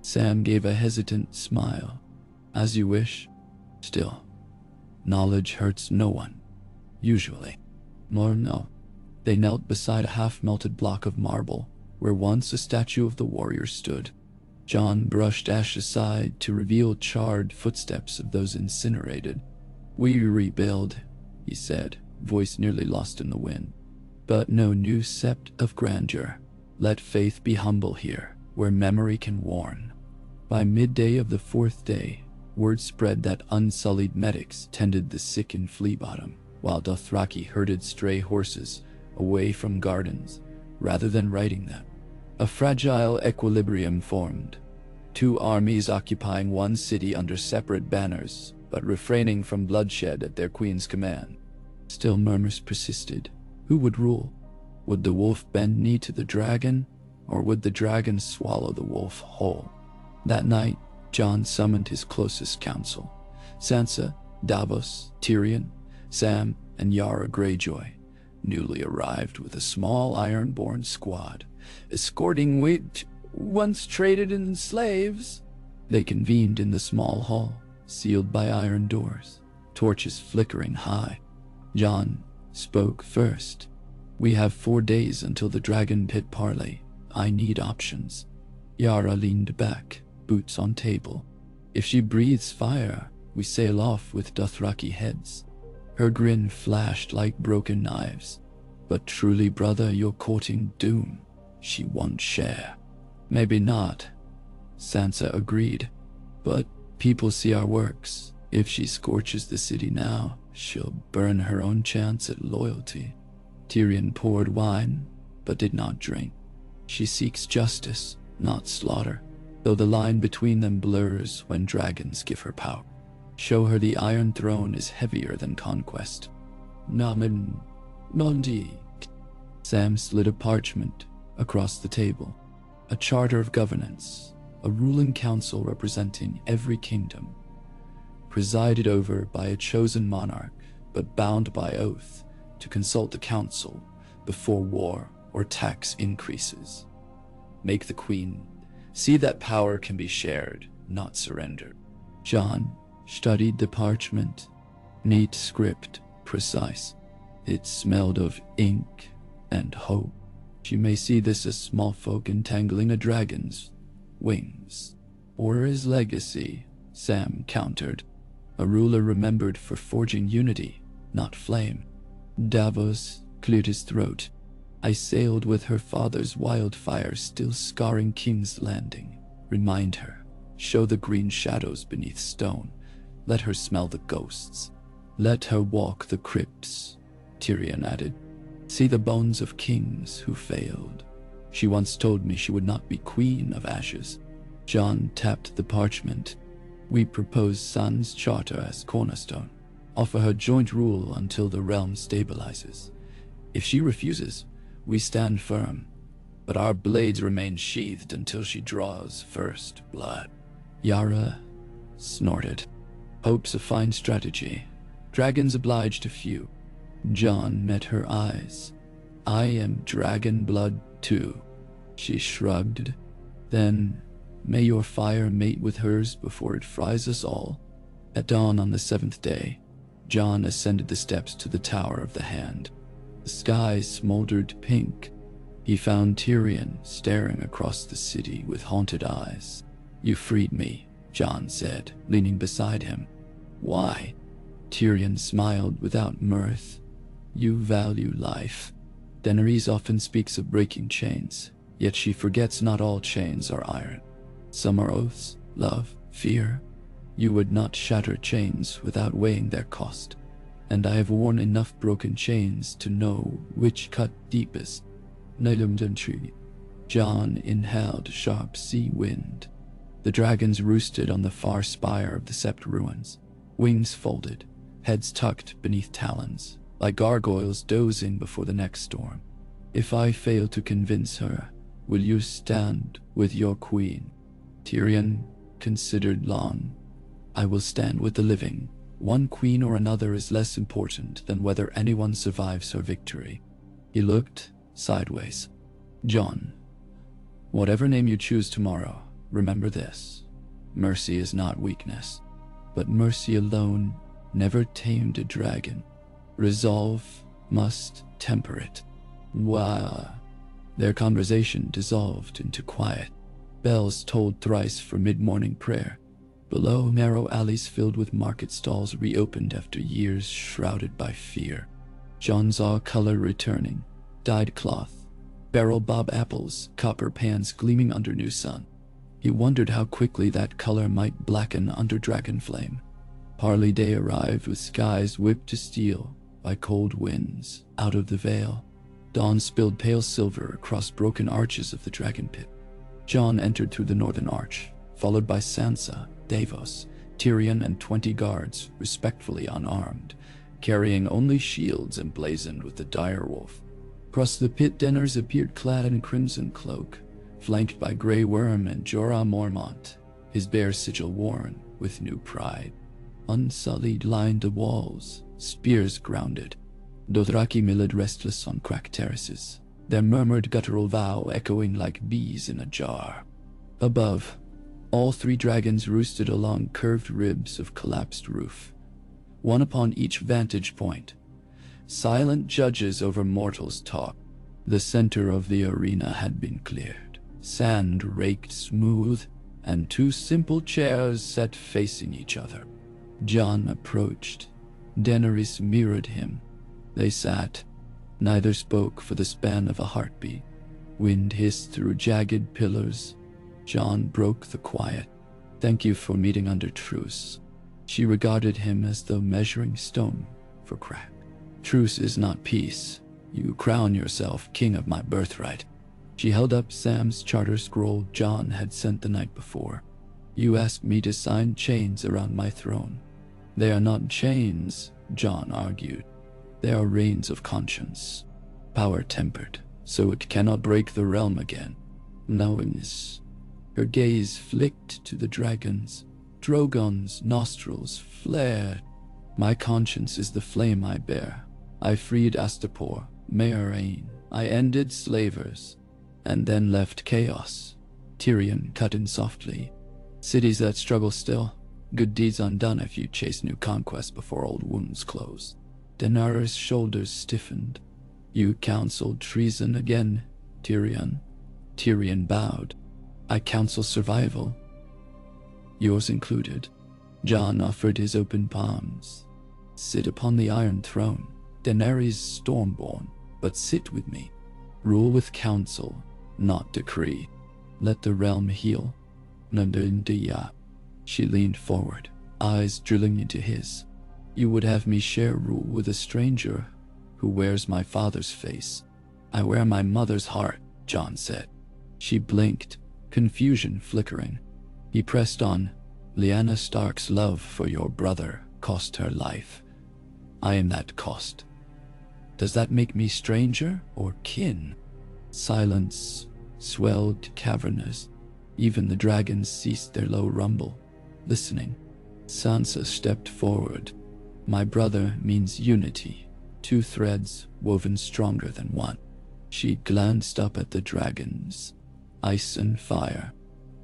Sam gave a hesitant smile. As you wish. Still, knowledge hurts no one. Usually. Nor no. They knelt beside a half-melted block of marble, where once a statue of the warrior stood. Jon brushed ash aside to reveal charred footsteps of those incinerated. We rebuild, he said, voice nearly lost in the wind. But no new sept of grandeur. Let faith be humble here, where memory can warn. By midday of the 4th day, Word spread that unsullied medics tended the sick in Flea Bottom, while Dothraki herded stray horses away from gardens rather than riding them. A fragile equilibrium formed, two armies occupying one city under separate banners, but refraining from bloodshed at their queen's command. Still murmurs persisted. Who would rule? Would the wolf bend knee to the dragon, or would the dragon swallow the wolf whole? That night, Jon summoned his closest council: Sansa, Davos, Tyrion, Sam, and Yara Greyjoy, newly arrived with a small iron-born squad, escorting which once traded in slaves. They convened in the small hall, sealed by iron doors, torches flickering high. Jon spoke first. "We have 4 days until the Dragon Pit parley. I need options." Yara leaned back, boots on table. "If she breathes fire, we sail off with Dothraki heads." Her grin flashed like broken knives. "But truly, brother, you're courting doom. She won't share." "Maybe not," Sansa agreed. "But people see our works. If she scorches the city now, she'll burn her own chance at loyalty." Tyrion poured wine, but did not drink. "She seeks justice, not slaughter, though the line between them blurs when dragons give her power. Show her the Iron Throne is heavier than conquest." "Namen Nondi." Sam slid a parchment across the table. A charter of governance, a ruling council representing every kingdom, presided over by a chosen monarch, but bound by oath to consult the council before war or tax increases. Make the queen see that power can be shared, not surrendered. Jon studied the parchment. Neat script, precise. It smelled of ink and hope. "You may see this as small folk entangling a dragon's wings, or his legacy," Sam countered. "A ruler remembered for forging unity, not flame." Davos cleared his throat. "I sailed with her father's wildfire still scarring King's Landing. Remind her. Show the green shadows beneath stone. Let her smell the ghosts. Let her walk the crypts," Tyrion added. "See the bones of kings who failed. She once told me she would not be queen of ashes." Jon tapped the parchment. "We propose San's charter as cornerstone. Offer her joint rule until the realm stabilizes. If she refuses, we stand firm, but our blades remain sheathed until she draws first blood." Yara snorted. "Hope's a fine strategy. Dragons oblige to few." Jon met her eyes. "I am dragon blood too." She shrugged. "Then may your fire mate with hers before it fries us all." At dawn on the 7th day, Jon ascended the steps to the Tower of the Hand. The sky smoldered pink. He found Tyrion staring across the city with haunted eyes. "You freed me," Jon said, leaning beside him. "Why?" Tyrion smiled without mirth. "You value life. Daenerys often speaks of breaking chains, yet she forgets not all chains are iron. Some are oaths, love, fear. You would not shatter chains without weighing their cost. And I have worn enough broken chains to know which cut deepest." Jon inhaled sharp sea wind. The dragons roosted on the far spire of the Sept ruins, wings folded, heads tucked beneath talons, like gargoyles dozing before the next storm. "If I fail to convince her, will you stand with your queen?" Tyrion considered long. "I will stand with the living. One queen or another is less important than whether anyone survives her victory." He looked sideways. "Jon, whatever name you choose tomorrow, remember this. Mercy is not weakness, but mercy alone never tamed a dragon. Resolve must temper it." Wah. Their conversation dissolved into quiet. Bells tolled thrice for mid-morning prayer. Below, narrow alleys filled with market stalls reopened after years shrouded by fear. Jon saw color returning, dyed cloth, barrel bob apples, copper pans gleaming under new sun. He wondered how quickly that color might blacken under dragon flame. Parley Day arrived with skies whipped to steel by cold winds out of the veil. Dawn spilled pale silver across broken arches of the dragon pit. Jon entered through the northern arch, followed by Sansa, Davos, Tyrion, and 20 guards, respectfully unarmed, carrying only shields emblazoned with the direwolf. Across the pit, Daenerys appeared clad in crimson cloak, flanked by Grey Worm and Jorah Mormont, his bare sigil worn with new pride. Unsullied lined the walls, spears grounded. Dothraki milled restless on cracked terraces, their murmured guttural vow echoing like bees in a jar. Above, all 3 dragons roosted along curved ribs of collapsed roof, one upon each vantage point. Silent judges over mortals talk. The center of the arena had been cleared, sand raked smooth, and 2 simple chairs set facing each other. Jon approached. Daenerys mirrored him. They sat. Neither spoke for the span of a heartbeat. Wind hissed through jagged pillars. Jon broke the quiet. "Thank you for meeting under truce." She regarded him as though measuring stone for crack. "Truce is not peace. You crown yourself king of my birthright." She held up Sam's charter scroll Jon had sent the night before. "You asked me to sign chains around my throne." "They are not chains," Jon argued. "They are reins of conscience. Power tempered, so it cannot break the realm again. Knowingness." Her gaze flicked to the dragons. Drogon's nostrils flared. "My conscience is the flame I bear. I freed Astapor, Meereen. I ended slavers, and then left chaos." Tyrion cut in softly. "Cities that struggle still. Good deeds undone if you chase new conquests before old wounds close." Daenerys' shoulders stiffened. "You counseled treason again, Tyrion." Tyrion bowed. "I counsel survival. Yours included." Jon offered his open palms. "Sit upon the Iron Throne, Daenerys Stormborn, but sit with me. Rule with counsel, not decree. Let the realm heal." Nandindia. She leaned forward, eyes drilling into his. "You would have me share rule with a stranger who wears my father's face." "I wear my mother's heart," Jon said. She blinked, confusion flickering. He pressed on. "Lyanna Stark's love for your brother cost her life. I am that cost. Does that make me stranger or kin?" Silence swelled cavernous. Even the dragons ceased their low rumble, listening. Sansa stepped forward. "My brother means unity, 2 threads woven stronger than one." She glanced up at the dragons. Ice and fire.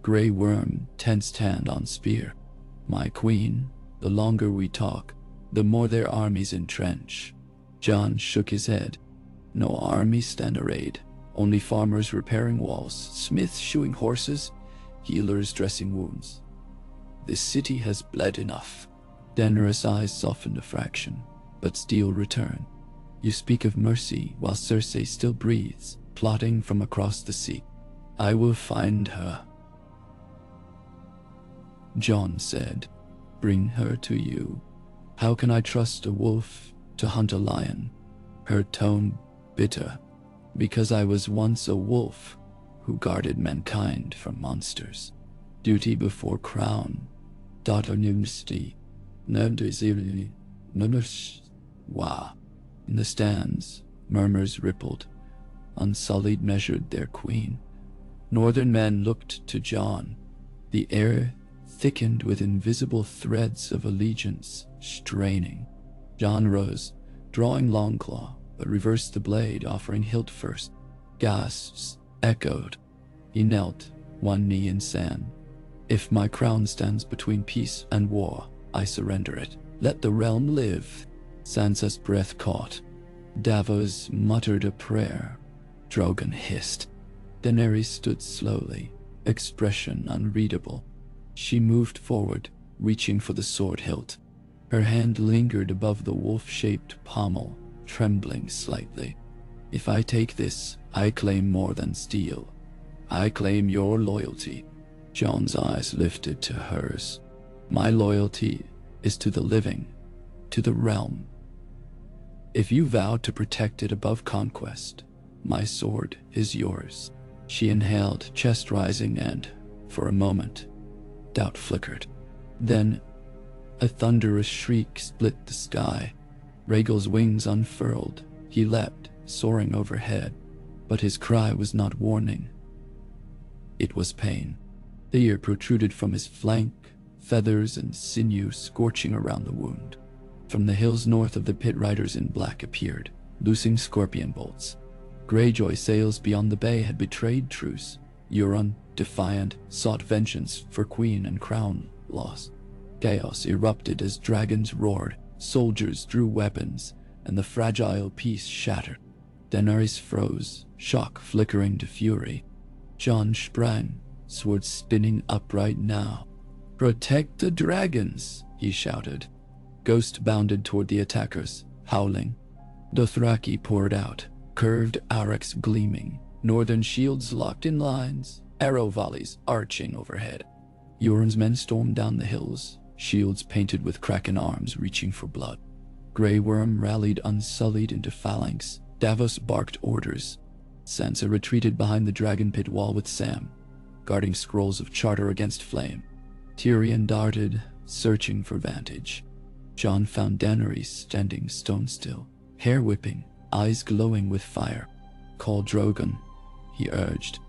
Grey Worm tensed hand on spear. "My queen, the longer we talk, the more their armies entrench." Jon shook his head. "No armies stand arrayed. Only farmers repairing walls, smiths shoeing horses, healers dressing wounds. This city has bled enough." Daenerys' eyes softened a fraction, but steel returned. "You speak of mercy while Cersei still breathes, plotting from across the sea. I will find her," Jon said. "Bring her to you." "How can I trust a wolf to hunt a lion?" Her tone bitter. "Because I was once a wolf who guarded mankind from monsters. Duty before crown. Daughter Nimsti. Wah." In the stands, murmurs rippled. Unsullied measured their queen. Northern men looked to Jon. The air thickened with invisible threads of allegiance, straining. Jon rose, drawing Longclaw, but reversed the blade, offering hilt first. Gasps echoed. He knelt, one knee in sand. "If my crown stands between peace and war, I surrender it. Let the realm live." Sansa's breath caught. Davos muttered a prayer. Drogon hissed. Daenerys stood slowly, expression unreadable. She moved forward, reaching for the sword hilt. Her hand lingered above the wolf-shaped pommel, trembling slightly. "If I take this, I claim more than steel. I claim your loyalty." Jon's eyes lifted to hers. My loyalty is to the living, to the realm. If you vow to protect it above conquest, my sword is yours. She inhaled, chest rising, and, for a moment, doubt flickered. Then, a thunderous shriek split the sky. Rhaegal's wings unfurled. He leapt, soaring overhead. But his cry was not warning. It was pain. The ear protruded from his flank, feathers and sinew scorching around the wound. From the hills north of the pit, riders in black appeared, loosing scorpion bolts. Greyjoy sails beyond the bay had betrayed truce. Euron, defiant, sought vengeance for queen and crown lost. Chaos erupted as dragons roared, soldiers drew weapons, and the fragile peace shattered. Daenerys froze, shock flickering to fury. Jon sprang, sword spinning upright now. "Protect the dragons," he shouted. Ghost bounded toward the attackers, howling. Dothraki poured out, curved aurochs gleaming, northern shields locked in lines, arrow volleys arching overhead. Euron's men stormed down the hills, shields painted with kraken arms reaching for blood. Grey Worm rallied unsullied into phalanx. Davos barked orders. Sansa retreated behind the dragon pit wall with Sam, guarding scrolls of charter against flame. Tyrion darted, searching for vantage. Jon found Daenerys standing stone still, hair whipping, eyes glowing with fire. "Call Drogon," he urged.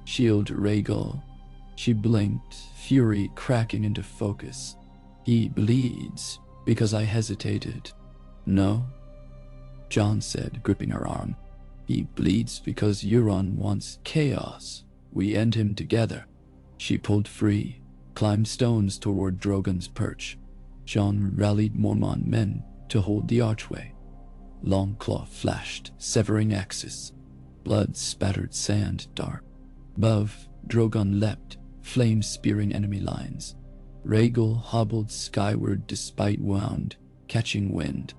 "Shield Rhaegal." She blinked, fury cracking into focus. "He bleeds because I hesitated." "No," Jon said, gripping her arm. "He bleeds because Euron wants chaos. We end him together." She pulled free, climbed stones toward Drogon's perch. Jon rallied Mormont men to hold the archway. Longclaw flashed, severing axes. Blood spattered sand dark. Above, Drogon leapt, flames spearing enemy lines. Rhaegal hobbled skyward despite wound, catching wind.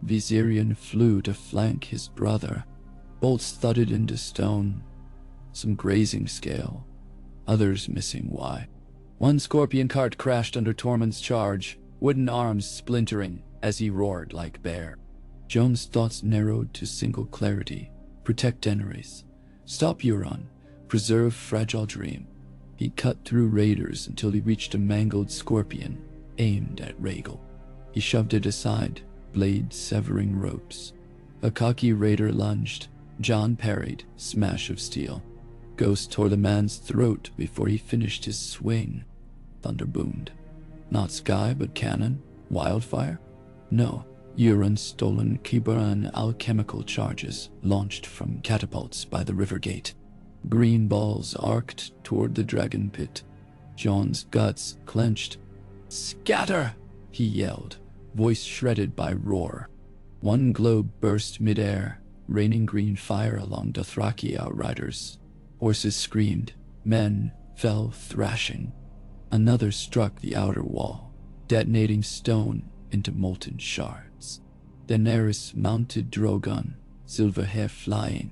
Viserion flew to flank his brother. Bolts thudded into stone, some grazing scale, others missing why. One scorpion cart crashed under Tormund's charge, wooden arms splintering as he roared like bear. Jon's thoughts narrowed to single clarity: protect Daenerys, stop Euron, preserve Fragile Dream. He cut through raiders until he reached a mangled scorpion aimed at Rhaegal. He shoved it aside, blade severing ropes. A cocky raider lunged. Jon parried, smash of steel. Ghost tore the man's throat before he finished his swing. Thunder boomed. Not sky, but cannon? Wildfire? No. Euron's stolen Qi'bran alchemical charges launched from catapults by the river gate. Green balls arced toward the dragon pit. Jon's guts clenched. "Scatter!" he yelled, voice shredded by roar. One globe burst midair, raining green fire along Dothraki outriders. Horses screamed, men fell thrashing. Another struck the outer wall, detonating stone into molten shards. Daenerys mounted Drogon, silver hair flying.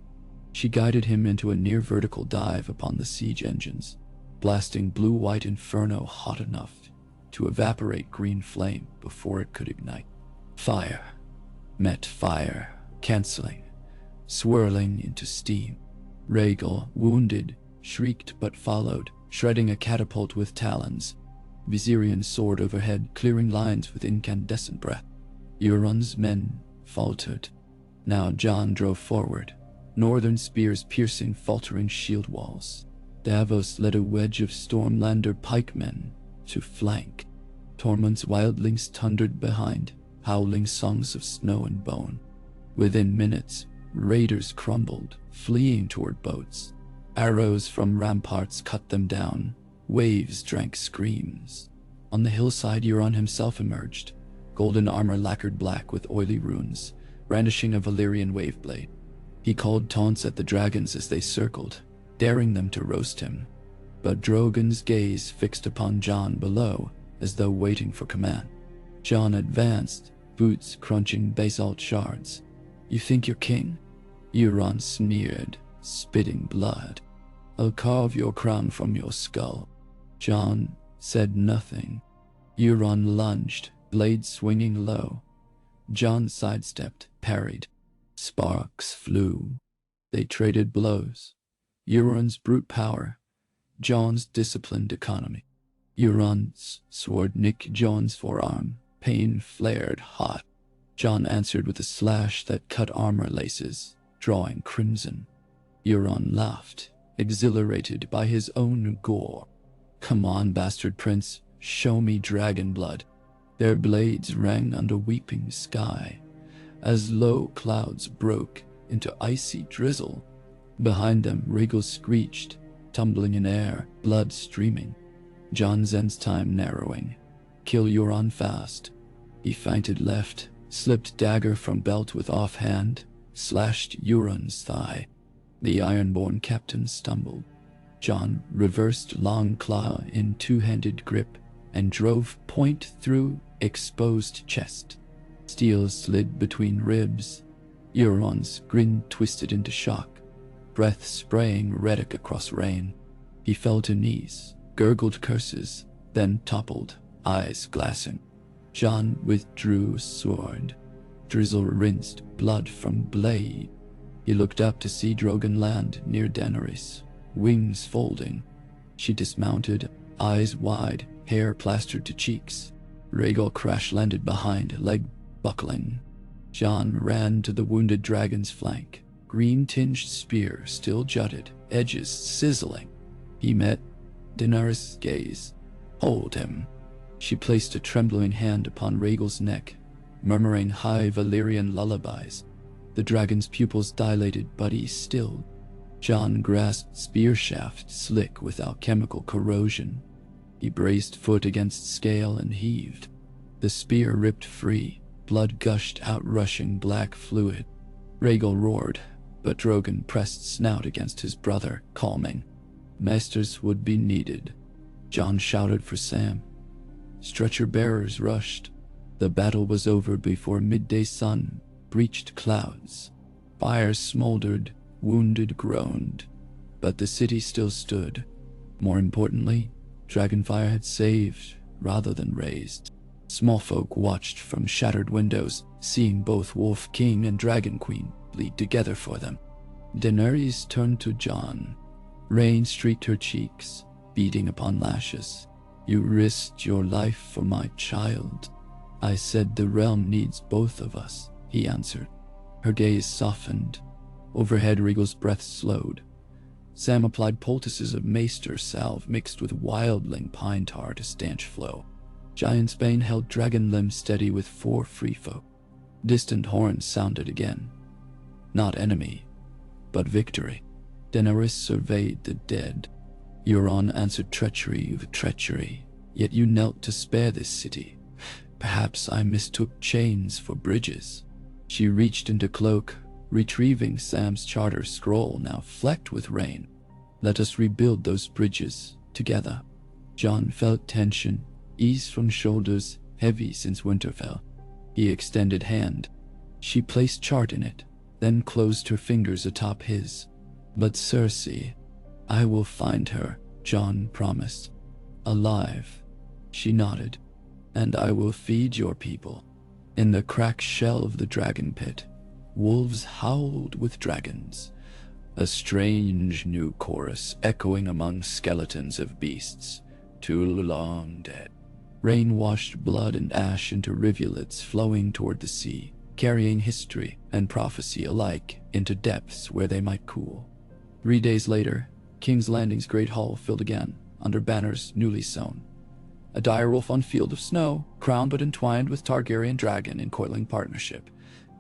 She guided him into a near-vertical dive upon the siege engines, blasting blue-white inferno hot enough to evaporate green flame before it could ignite. Fire met fire, canceling, swirling into steam. Rhaegal, wounded, shrieked but followed, shredding a catapult with talons. Viserion soared overhead, clearing lines with incandescent breath. Euron's men faltered. Now Jon drove forward, northern spears piercing faltering shield walls. Davos led a wedge of Stormlander pikemen to flank. Tormund's wildlings thundered behind, howling songs of snow and bone. Within minutes, raiders crumbled, fleeing toward boats. Arrows from ramparts cut them down. Waves drank screams. On the hillside, Euron himself emerged, golden armor lacquered black with oily runes, brandishing a Valyrian wave blade. He called taunts at the dragons as they circled, daring them to roast him. But Drogon's gaze fixed upon Jon below, as though waiting for command. Jon advanced, boots crunching basalt shards. "You think you're king?" Euron sneered, spitting blood. "I'll carve your crown from your skull." Jon said nothing. Euron lunged, blade swinging low. Jon sidestepped, parried. Sparks flew. They traded blows. Euron's brute power, Jon's disciplined economy. Euron's sword nicked Jon's forearm. Pain flared hot. Jon answered with a slash that cut armor laces, drawing crimson. Euron laughed, exhilarated by his own gore. "Come on, bastard prince, show me dragon blood." Their blades rang under weeping sky, as low clouds broke into icy drizzle. Behind them, Rhaegal screeched, tumbling in air, blood streaming. Jon Zen's time narrowing. Kill Euron fast. He feinted left, slipped dagger from belt with offhand, slashed Euron's thigh. The Ironborn captain stumbled. Jon reversed long claw in two-handed grip and drove point through exposed chest. Steel slid between ribs. Euron's grin twisted into shock, breath spraying Reddick across rain. He fell to knees, gurgled curses, then toppled, eyes glassing. Jon withdrew sword. Drizzle rinsed blood from blade. He looked up to see Drogon land near Daenerys, wings folding. She dismounted, eyes wide, hair plastered to cheeks. Rhaegal crash-landed behind, leg buckling. Jon ran to the wounded dragon's flank. Green-tinged spear still jutted, edges sizzling. He met Daenerys' gaze. "Hold him." She placed a trembling hand upon Rhaegal's neck, murmuring high Valyrian lullabies. The dragon's pupils dilated, but he stilled. Jon grasped spear shaft slick without chemical corrosion. He braced foot against scale and heaved. The spear ripped free, blood gushed out, rushing black fluid. Rhaegal roared, but Drogon pressed snout against his brother, calming. Masters would be needed. Jon shouted for Sam. Stretcher bearers rushed. The battle was over before midday sun breached clouds. Fires smoldered, wounded groaned, but the city still stood. More importantly, Dragonfire had saved rather than raised. Small folk watched from shattered windows, seeing both Wolf King and Dragon Queen bleed together for them. Daenerys turned to Jon. Rain streaked her cheeks, beating upon lashes. "You risked your life for my child." "I said the realm needs both of us," he answered. Her gaze softened. Overhead, Rhaegal's breath slowed. Sam applied poultices of maester salve mixed with wildling pine tar to stanch flow. Giantsbane held dragon limbs steady with 4 free folk. Distant horns sounded again. Not enemy, but victory. Daenerys surveyed the dead. Euron answered treachery with treachery, yet you knelt to spare this city. Perhaps I mistook chains for bridges. She reached into cloak, retrieving Sam's charter scroll, now flecked with rain. "Let us rebuild those bridges, together." Jon felt tension, ease from shoulders, heavy since Winterfell. He extended hand. She placed chart in it, then closed her fingers atop his. "But Cersei, I will find her," Jon promised. "Alive." She nodded. "And I will feed your people." In the cracked shell of the dragon pit, wolves howled with dragons, a strange new chorus echoing among skeletons of beasts, too long dead. Rain washed blood and ash into rivulets flowing toward the sea, carrying history and prophecy alike into depths where they might cool. 3 days later, King's Landing's great hall filled again, under banners newly sewn. A direwolf on field of snow, crowned but entwined with Targaryen dragon in coiling partnership.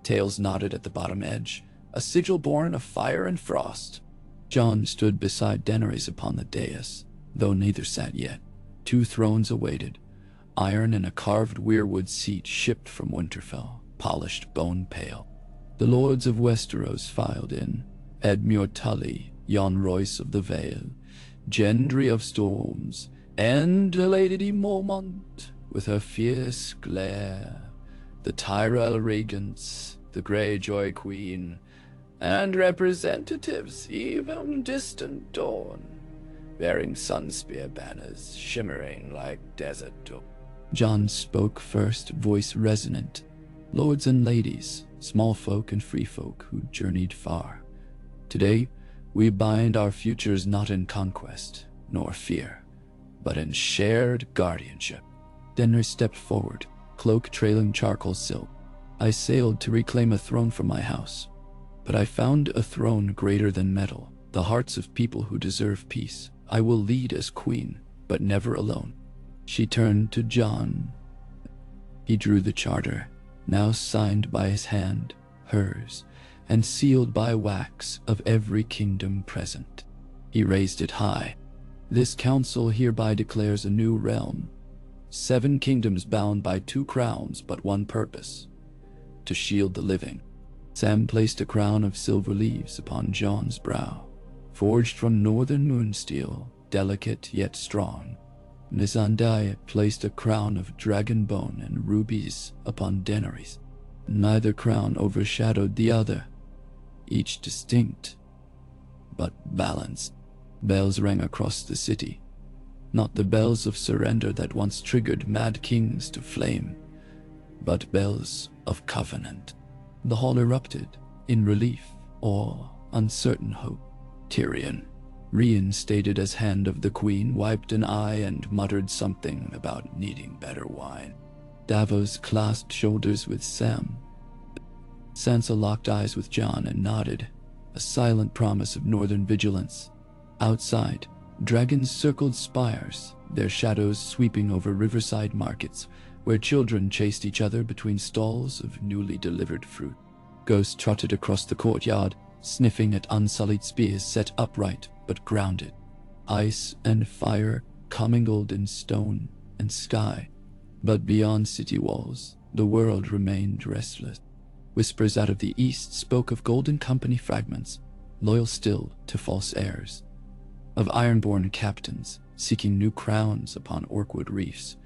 Tails knotted at the bottom edge, a sigil born of fire and frost. Jon stood beside Daenerys upon the dais, though neither sat yet. 2 thrones awaited, iron and a carved weirwood seat shipped from Winterfell, polished bone pale. The lords of Westeros filed in, Edmure Tully, Jon Royce of the Vale, Gendry of Storms, and Lady Mormont, with her fierce glare, the Tyrell Regents, the Greyjoy Queen, and representatives even distant Dawn. bearing sunspear banners shimmering like desert dew. Jon spoke first, voice resonant. Lords and ladies, small folk and free folk who journeyed far. Today, we bind our futures not in conquest nor fear, but in shared guardianship. Daenerys stepped forward, cloak trailing charcoal silk. I sailed to reclaim a throne for my house, but I found a throne greater than metal, the hearts of people who deserve peace. I will lead as queen, but never alone. She turned to Jon. He drew the charter, now signed by his hand, hers, and sealed by wax of every kingdom present. He raised it high. This council hereby declares a new realm. 7 kingdoms bound by 2 crowns but one purpose: to shield the living. Sam placed a crown of silver leaves upon Jon's brow, forged from northern moonsteel, delicate yet strong. Missandei placed a crown of dragon bone and rubies upon Daenerys. Neither crown overshadowed the other, each distinct, but balanced. Bells rang across the city, not the bells of surrender that once triggered mad kings to flame, but bells of covenant. The hall erupted, in relief, awe, uncertain hope. Tyrion, reinstated as Hand of the Queen, wiped an eye and muttered something about needing better wine. Davos clasped shoulders with Sam. Sansa locked eyes with Jon and nodded, a silent promise of northern vigilance. Outside, dragons circled spires, their shadows sweeping over riverside markets, where children chased each other between stalls of newly delivered fruit. Ghosts trotted across the courtyard, sniffing at unsullied spears set upright but grounded. Ice and fire commingled in stone and sky, but beyond city walls, the world remained restless. Whispers out of the east spoke of golden company fragments, loyal still to false heirs, of ironborn captains seeking new crowns upon Orkwood reefs,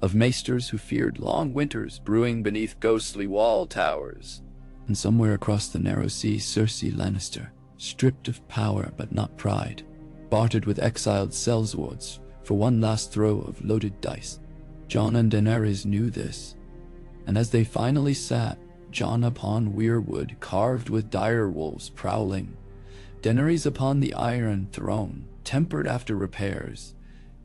of maesters who feared long winters brewing beneath ghostly wall towers. And somewhere across the narrow sea, Cersei Lannister, stripped of power but not pride, bartered with exiled sellswords for one last throw of loaded dice. Jon and Daenerys knew this, and as they finally sat, Jon upon weirwood carved with dire wolves prowling, Daenerys upon the iron throne, tempered after repairs,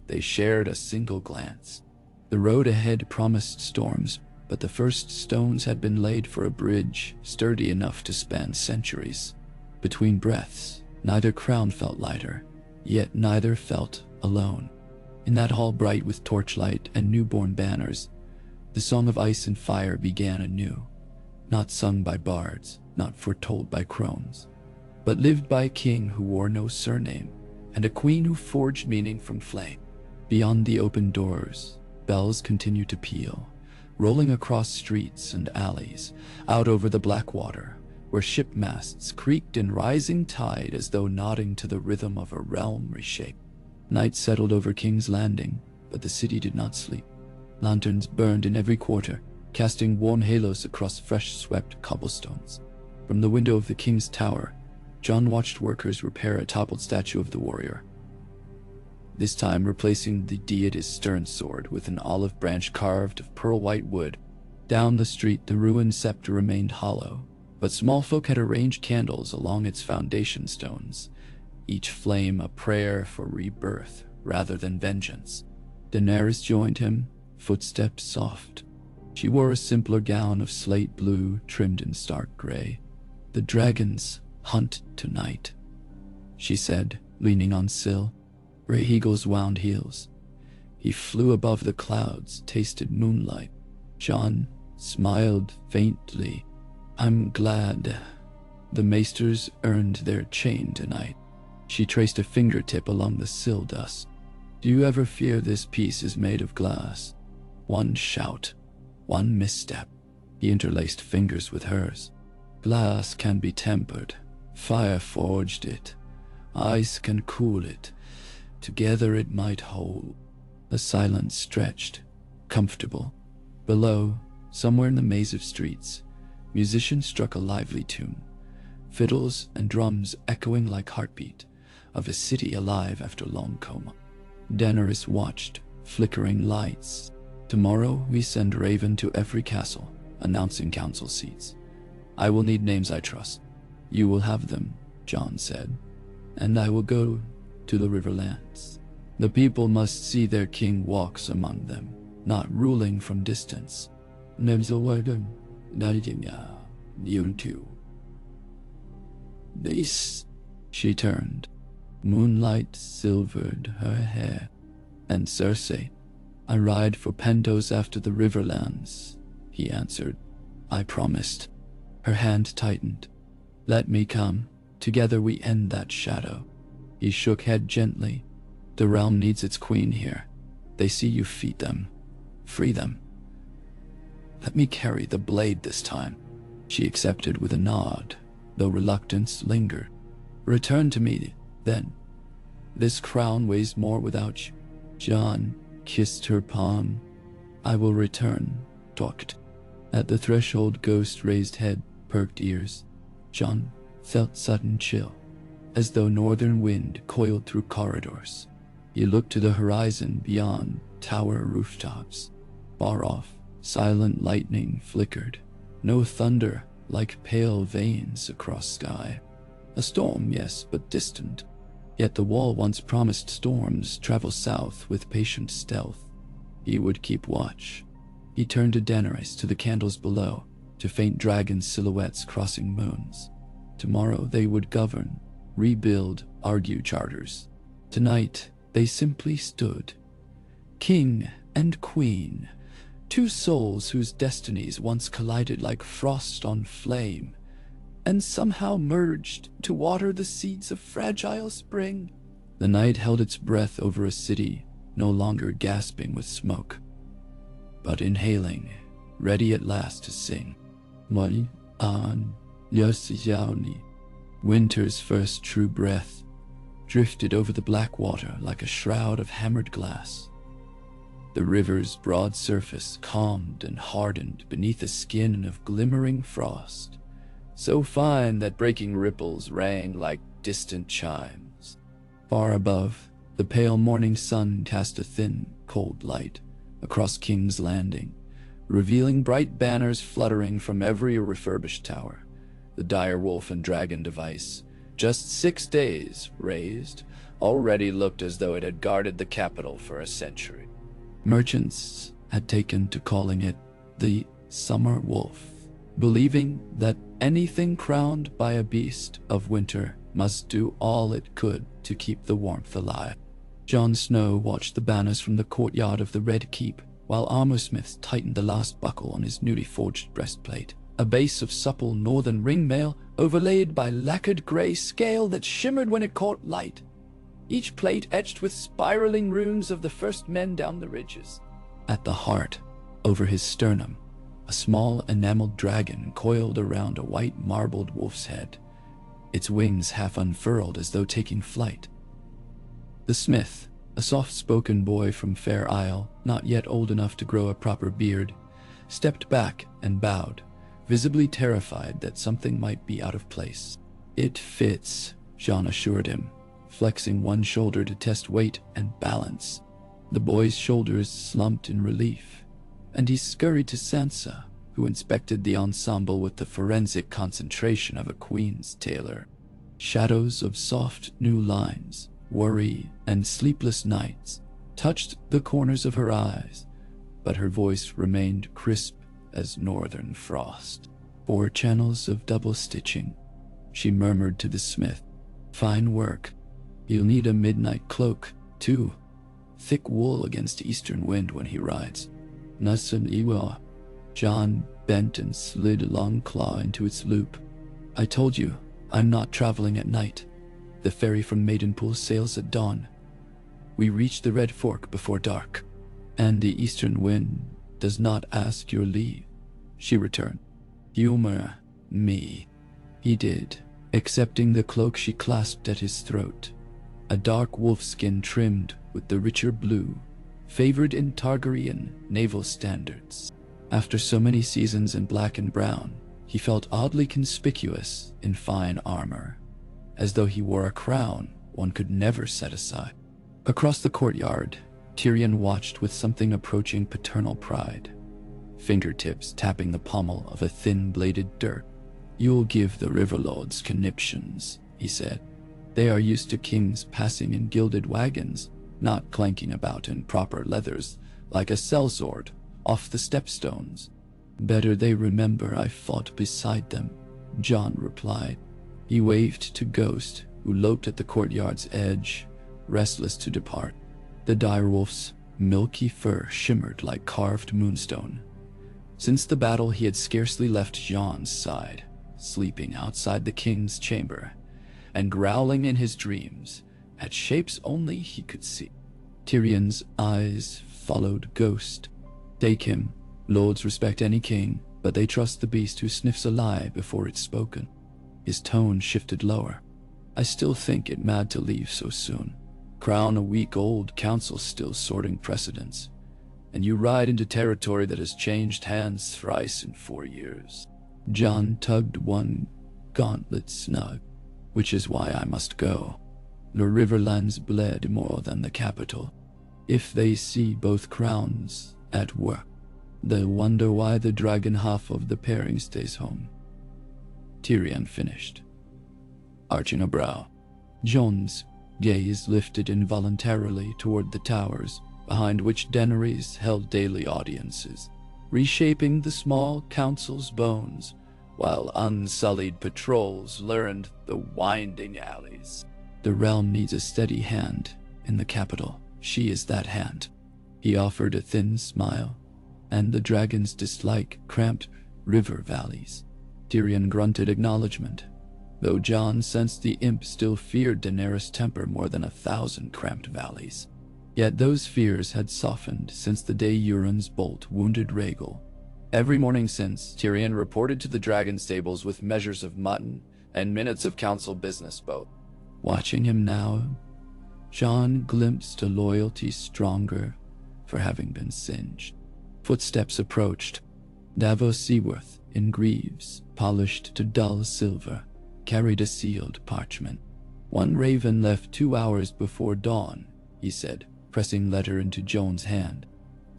they shared a single glance. The road ahead promised storms, but the first stones had been laid for a bridge sturdy enough to span centuries. Between breaths, neither crown felt lighter, yet neither felt alone. In that hall bright with torchlight and newborn banners, the song of ice and fire began anew, not sung by bards, not foretold by crones, but lived by a king who wore no surname, and a queen who forged meaning from flame. Beyond the open doors, bells continued to peal, rolling across streets and alleys, out over the black water, where ship masts creaked in rising tide as though nodding to the rhythm of a realm reshaped. Night settled over King's Landing, but the city did not sleep. Lanterns burned in every quarter, casting warm halos across fresh-swept cobblestones. From the window of the king's tower, Jon watched workers repair a toppled statue of the warrior, this time replacing the deity's stern sword with an olive branch carved of pearl-white wood. Down the street, the ruined scepter remained hollow, but small folk had arranged candles along its foundation stones, each flame a prayer for rebirth rather than vengeance. Daenerys joined him, footsteps soft. She wore a simpler gown of slate blue trimmed in stark gray. "The dragons hunt tonight," she said, leaning on sill. Gray eagles wound heels. He flew above the clouds, tasted moonlight. Jon smiled faintly. "I'm glad. The maesters earned their chain tonight." She traced a fingertip along the sill dust. "Do you ever fear this piece is made of glass? One shout, one misstep." He interlaced fingers with hers. "Glass can be tempered. Fire forged it. Ice can cool it. Together it might hold." The silence stretched, comfortable. Below, somewhere in the maze of streets, musicians struck a lively tune, fiddles and drums echoing like heartbeat, of a city alive after long coma. Daenerys watched, flickering lights. Tomorrow we send Raven to every castle, announcing council seats. I will need names I trust. You will have them, Jon said, and I will go to the Riverlands. The people must see their king walks among them, not ruling from distance. This, she turned. Moonlight silvered her hair. And Cersei, I ride for Pentos after the Riverlands, he answered. I promised. Her hand tightened. Let me come. Together we end that shadow. He shook head gently. The realm needs its queen here. They see you feed them. Free them. Let me carry the blade this time. She accepted with a nod, though reluctance lingered. Return to me, then. This crown weighs more without you. Jon kissed her palm. I will return, talked. At the threshold, Ghost raised head, perked ears. Jon felt sudden chill, as though northern wind coiled through corridors. He looked to the horizon beyond tower rooftops. Far off, silent lightning flickered. No thunder, like pale veins across sky. A storm, yes, but distant. Yet the wall once promised storms travel south with patient stealth. He would keep watch. He turned to Daenerys, to the candles below, to faint dragon silhouettes crossing moons. Tomorrow they would govern, rebuild, argue charters. Tonight they simply stood. King and queen, two souls whose destinies once collided like frost on flame, and somehow merged to water the seeds of fragile spring. The night held its breath over a city no longer gasping with smoke, but inhaling, ready at last to sing. Mari an Yasiyauni. Winter's first true breath drifted over the black water like a shroud of hammered glass. The river's broad surface calmed and hardened beneath a skin of glimmering frost, so fine that breaking ripples rang like distant chimes. Far above, the pale morning sun cast a thin, cold light across King's Landing, revealing bright banners fluttering from every refurbished tower. The dire wolf and dragon device, just 6 days raised, already looked as though it had guarded the capital for a century. Merchants had taken to calling it the Summer Wolf, believing that anything crowned by a beast of winter must do all it could to keep the warmth alive. Jon Snow watched the banners from the courtyard of the Red Keep, while armorsmiths tightened the last buckle on his newly forged breastplate, a base of supple northern ringmail overlaid by lacquered gray scale that shimmered when it caught light, each plate etched with spiraling runes of the first men down the ridges. At the heart, over his sternum, a small enameled dragon coiled around a white marbled wolf's head, its wings half unfurled as though taking flight. The smith, a soft-spoken boy from Fair Isle, not yet old enough to grow a proper beard, stepped back and bowed, visibly terrified that something might be out of place. It fits, Jon assured him, flexing one shoulder to test weight and balance. The boy's shoulders slumped in relief, and he scurried to Sansa, who inspected the ensemble with the forensic concentration of a queen's tailor. Shadows of soft new lines, worry, and sleepless nights touched the corners of her eyes, but her voice remained crisp as northern frost. 4 channels of double stitching, she murmured to the smith. Fine work. You'll need a midnight cloak, too. Thick wool against eastern wind when he rides. Nasan Iwa. Jon bent and slid a long claw into its loop. I told you, I'm not traveling at night. The ferry from Maidenpool sails at dawn. We reach the Red Fork before dark, and the eastern wind does not ask your leave, she returned. Humor me. He did, accepting the cloak she clasped at his throat, a dark wolfskin trimmed with the richer blue, favored in Targaryen naval standards. After so many seasons in black and brown, he felt oddly conspicuous in fine armor, as though he wore a crown one could never set aside. Across the courtyard, Tyrion watched with something approaching paternal pride, fingertips tapping the pommel of a thin-bladed dirk. "You'll give the Riverlords conniptions," he said. "They are used to kings passing in gilded wagons, not clanking about in proper leathers like a sellsword off the stepstones." "Better they remember I fought beside them," Jon replied. He waved to Ghost, who loped at the courtyard's edge, restless to depart. The direwolf's milky fur shimmered like carved moonstone. Since the battle, he had scarcely left Jon's side, sleeping outside the king's chamber, and growling in his dreams at shapes only he could see. Tyrion's eyes followed Ghost. "Take him. Lords respect any king, but they trust the beast who sniffs a lie before it's spoken." His tone shifted lower. "I still think it mad to leave so soon. Crown a week-old council still sorting precedents, and you ride into territory that has changed hands thrice in 4 years." Jon tugged one gauntlet snug. "Which is why I must go. The Riverlands bled more than the capital. If they see both crowns at work, they'll wonder why the dragon half of the pairing stays home." Tyrion finished, arching a brow. Jon's gaze lifted involuntarily toward the towers, behind which Daenerys held daily audiences, reshaping the small council's bones, while unsullied patrols learned the winding alleys. "The realm needs a steady hand in the capital. She is that hand." He offered a thin smile, and the dragons dislike cramped river valleys. Tyrion grunted acknowledgement, though Jon sensed the imp still feared Daenerys' temper more than 1,000 cramped valleys. Yet those fears had softened since the day Euron's bolt wounded Rhaegal. Every morning since, Tyrion reported to the dragon stables with measures of mutton and minutes of council business both. Watching him now, Jon glimpsed a loyalty stronger for having been singed. Footsteps approached. Davos Seaworth, in greaves polished to dull silver, carried a sealed parchment. "One raven left 2 hours before dawn," he said, pressing letter into Jon's hand.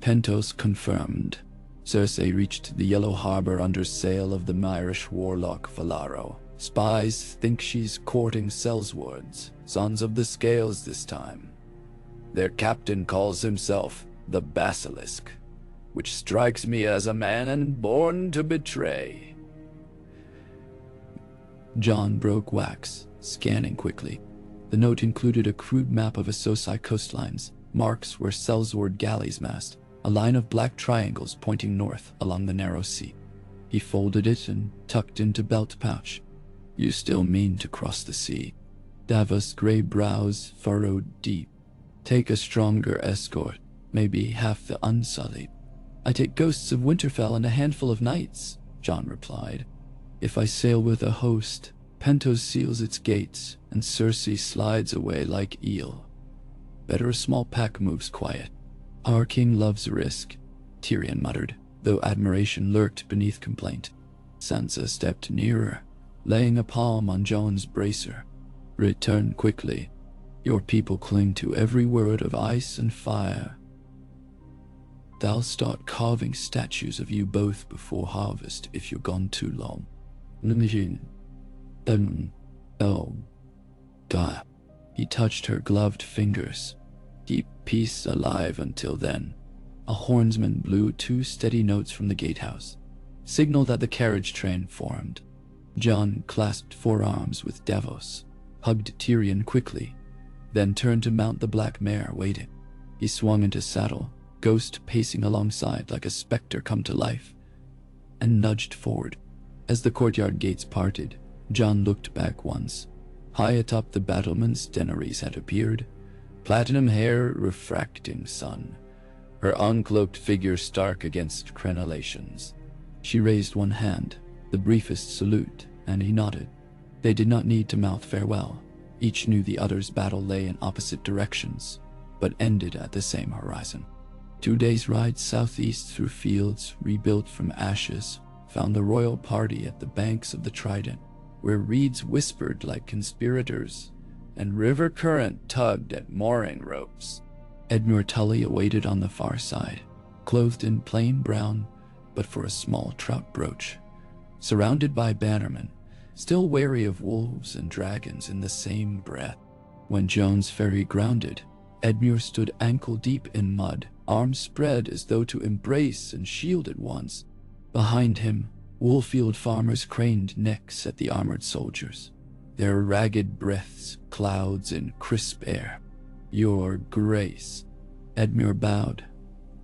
"Pentos confirmed. Cersei reached the Yellow Harbor under sail of the Myrish warlock Valaro. Spies think she's courting Sellswords, sons of the Scales this time. Their captain calls himself the Basilisk, which strikes me as a man and born to betray." Jon broke wax, scanning quickly. The note included a crude map of Associ coastlines, marks where Sellsword galleys massed, a line of black triangles pointing north along the narrow sea. He folded it and tucked into belt pouch. "You still mean to cross the sea?" Davos' gray brows furrowed deep. "Take a stronger escort, maybe half the Unsullied." "I take ghosts of Winterfell and a handful of knights," Jon replied. "If I sail with a host, Pentos seals its gates, and Cersei slides away like eel. Better a small pack moves quiet." "Our king loves risk," Tyrion muttered, though admiration lurked beneath complaint. Sansa stepped nearer, laying a palm on Jon's bracer. "Return quickly. Your people cling to every word of ice and fire. They'll start carving statues of you both before harvest if you're gone too long." "Oh, God." He touched her gloved fingers. "Keep peace alive until then." A hornsman blew 2 steady notes from the gatehouse, signal that the carriage train formed. Jon clasped forearms with Davos, hugged Tyrion quickly, then turned to mount the black mare waiting. He swung into saddle, Ghost pacing alongside like a specter come to life, and nudged forward. As the courtyard gates parted, Jon looked back once. High atop the battlements, Daenerys had appeared, platinum hair refracting sun, her uncloaked figure stark against crenellations. She raised one hand, the briefest salute, and he nodded. They did not need to mouth farewell. Each knew the other's battle lay in opposite directions, but ended at the same horizon. 2 days' ride southeast through fields rebuilt from ashes found the royal party at the banks of the Trident, where reeds whispered like conspirators and river current tugged at mooring ropes. Edmure Tully awaited on the far side, clothed in plain brown but for a small trout brooch, surrounded by bannermen, still wary of wolves and dragons in the same breath. When Jon's ferry grounded, Edmure stood ankle-deep in mud, arms spread as though to embrace and shield at once. Behind him, Woolfield farmers craned necks at the armored soldiers, their ragged breaths clouds in crisp air. "Your Grace," Edmure bowed,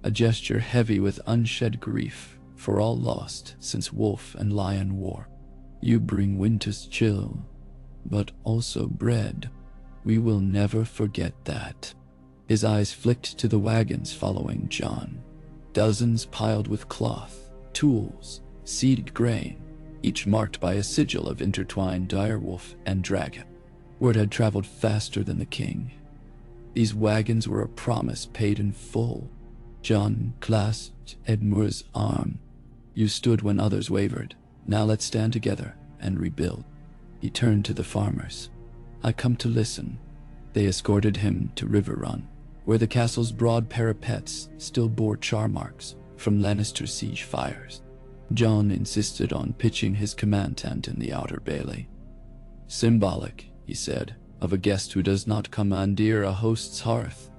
a gesture heavy with unshed grief for all lost since wolf and lion war. "You bring winter's chill, but also bread. We will never forget that." His eyes flicked to the wagons following Jon, dozens piled with cloth, tools, seeded grain, each marked by a sigil of intertwined direwolf and dragon. Word had traveled faster than the king. These wagons were a promise paid in full. Jon clasped Edmure's arm. "You stood when others wavered. Now let's stand together and rebuild." He turned to the farmers. "I come to listen." They escorted him to Riverrun, where the castle's broad parapets still bore char marks from Lannister siege fires. Jon insisted on pitching his command tent in the outer bailey. "Symbolic," he said, "of a guest who does not commandeer a host's hearth."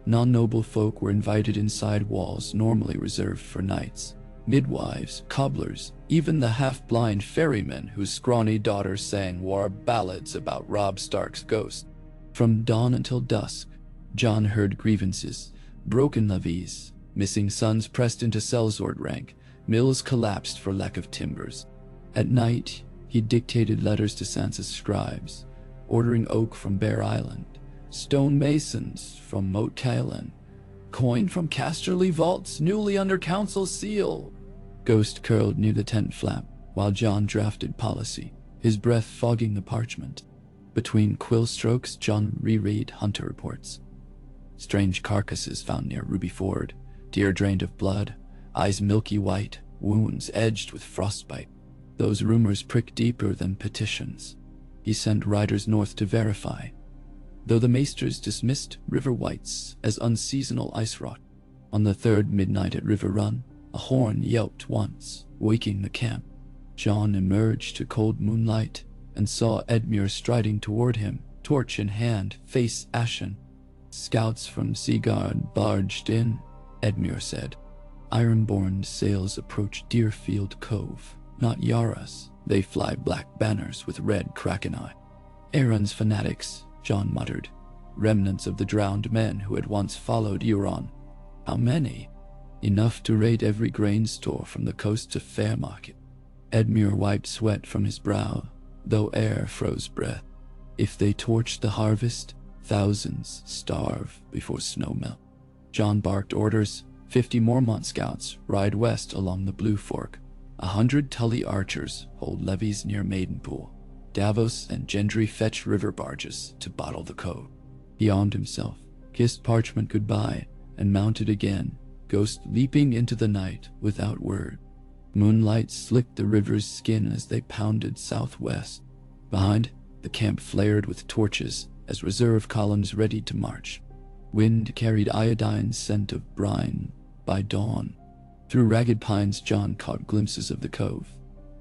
Non-noble folk were invited inside walls normally reserved for knights. Midwives, cobblers, even the half-blind ferrymen whose scrawny daughters sang war ballads about Robb Stark's ghost. From dawn until dusk, Jon heard grievances, broken levees, missing sons pressed into sellsword rank, mills collapsed for lack of timbers. At night, he dictated letters to Sansa's scribes, ordering oak from Bear Island, stone masons from Moat Cailin, coin from Casterly vaults newly under council seal. Ghost curled near the tent flap while Jon drafted policy, his breath fogging the parchment. Between quill strokes, Jon reread hunter reports. Strange carcasses found near Ruby Ford, deer drained of blood, eyes milky white, wounds edged with frostbite. Those rumors pricked deeper than petitions. He sent riders north to verify, though the maesters dismissed river whites as unseasonal ice rot. On the third midnight at Riverrun, a horn yelped once, waking the camp. Jon emerged to cold moonlight and saw Edmure striding toward him, torch in hand, face ashen. "Scouts from Seaguard barged in," Edmure said. "Ironborn sails approach Deerfield Cove, not Yara's. They fly black banners with red kraken eye." "Aaron's fanatics," Jon muttered. "Remnants of the drowned men who had once followed Euron." "How many?" "Enough to raid every grain store from the coast to Fairmarket." Edmure wiped sweat from his brow, though air froze breath. "If they torch the harvest, thousands starve before snow melt." Jon barked orders. 50 Mormont scouts ride west along the Blue Fork. 100 Tully archers hold levees near Maidenpool. Davos and Gendry fetch river barges to bottle the cove. He armed himself, kissed parchment goodbye, and mounted again, ghost leaping into the night without word. Moonlight slicked the river's skin as they pounded southwest. Behind, the camp flared with torches as reserve columns readied to march. Wind carried iodine scent of brine by dawn. Through ragged pines, Jon caught glimpses of the cove.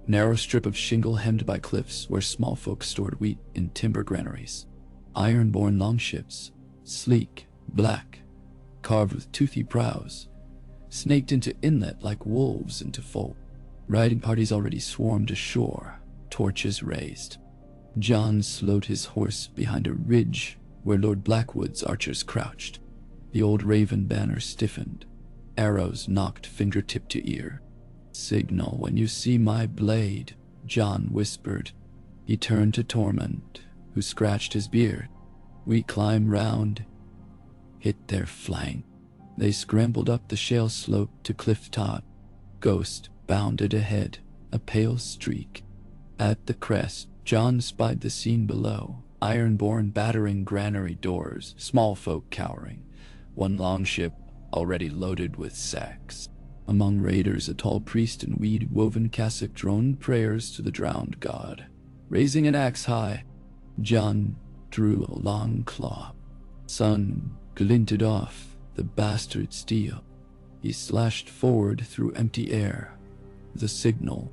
Narrow strip of shingle hemmed by cliffs where small folk stored wheat in timber granaries. Ironborn longships, sleek, black, carved with toothy prows, snaked into inlet like wolves into fold. Riding parties already swarmed ashore, torches raised. Jon slowed his horse behind a ridge where Lord Blackwood's archers crouched. The old raven banner stiffened. Arrows knocked fingertip to ear. "Signal when you see my blade," Jon whispered. He turned to Tormund, who scratched his beard. "We climb round." Hit their flank. They scrambled up the shale slope to cliff top. Ghost bounded ahead, a pale streak. At the crest, Jon spied the scene below. Ironborn battering granary doors, small folk cowering. One longship already loaded with sacks. Among raiders, a tall priest in weed-woven cassock droned prayers to the drowned god. Raising an axe high, Jon drew a long claw. Sun glinted off the bastard steel. He slashed forward through empty air. The signal.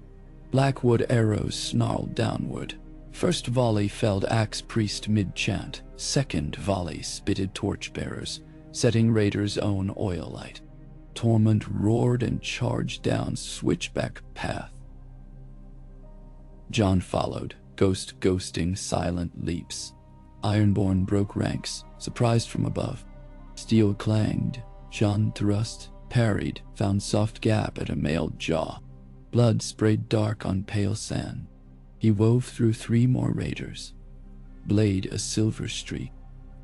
Blackwood arrows snarled downward. First volley felled axe priest mid-chant. Second volley spitted torchbearers, setting raiders' own oil light. Torment roared and charged down switchback path. Jon followed, ghosting silent leaps. Ironborn broke ranks, surprised from above. Steel clanged. Jon thrust, parried, found soft gap at a mailed jaw. Blood sprayed dark on pale sand. He wove through 3 more raiders. Blade a silver streak.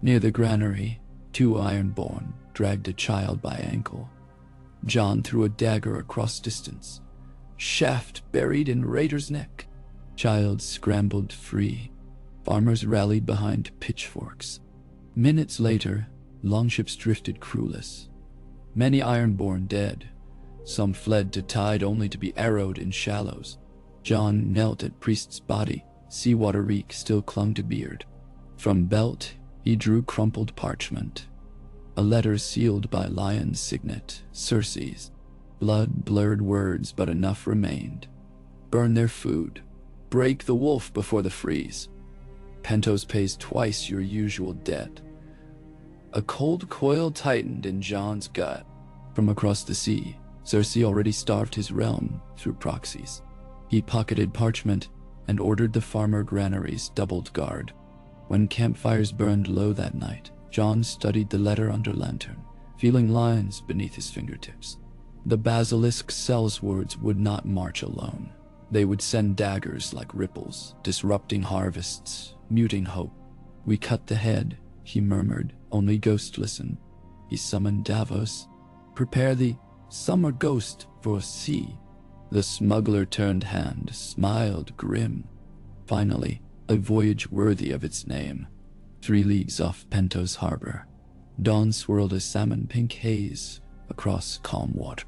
Near the granary, 2 ironborn dragged a child by ankle. Jon threw a dagger across distance. Shaft buried in raider's neck. Child scrambled free. Farmers rallied behind pitchforks. Minutes later, longships drifted crewless. Many ironborn dead. Some fled to tide only to be arrowed in shallows. Jon knelt at priest's body. Seawater reek still clung to beard. From belt, he drew crumpled parchment. A letter sealed by lion's signet, Cersei's. Blood blurred words, but enough remained. Burn their food. Break the wolf before the freeze. Pentos pays twice your usual debt. A cold coil tightened in Jon's gut. From across the sea, Cersei already starved his realm through proxies. He pocketed parchment and ordered the farmer granaries doubled guard. When campfires burned low that night, Jon studied the letter under lantern, feeling lines beneath his fingertips. The basilisk cell's words would not march alone. They would send daggers like ripples, disrupting harvests, muting hope. We cut the head, he murmured, only Ghost listened. He summoned Davos. Prepare the summer ghost for sea. The smuggler turned hand, smiled grim. Finally, a voyage worthy of its name. 3 leagues off Pentos harbor. Dawn swirled a salmon-pink haze across calm water.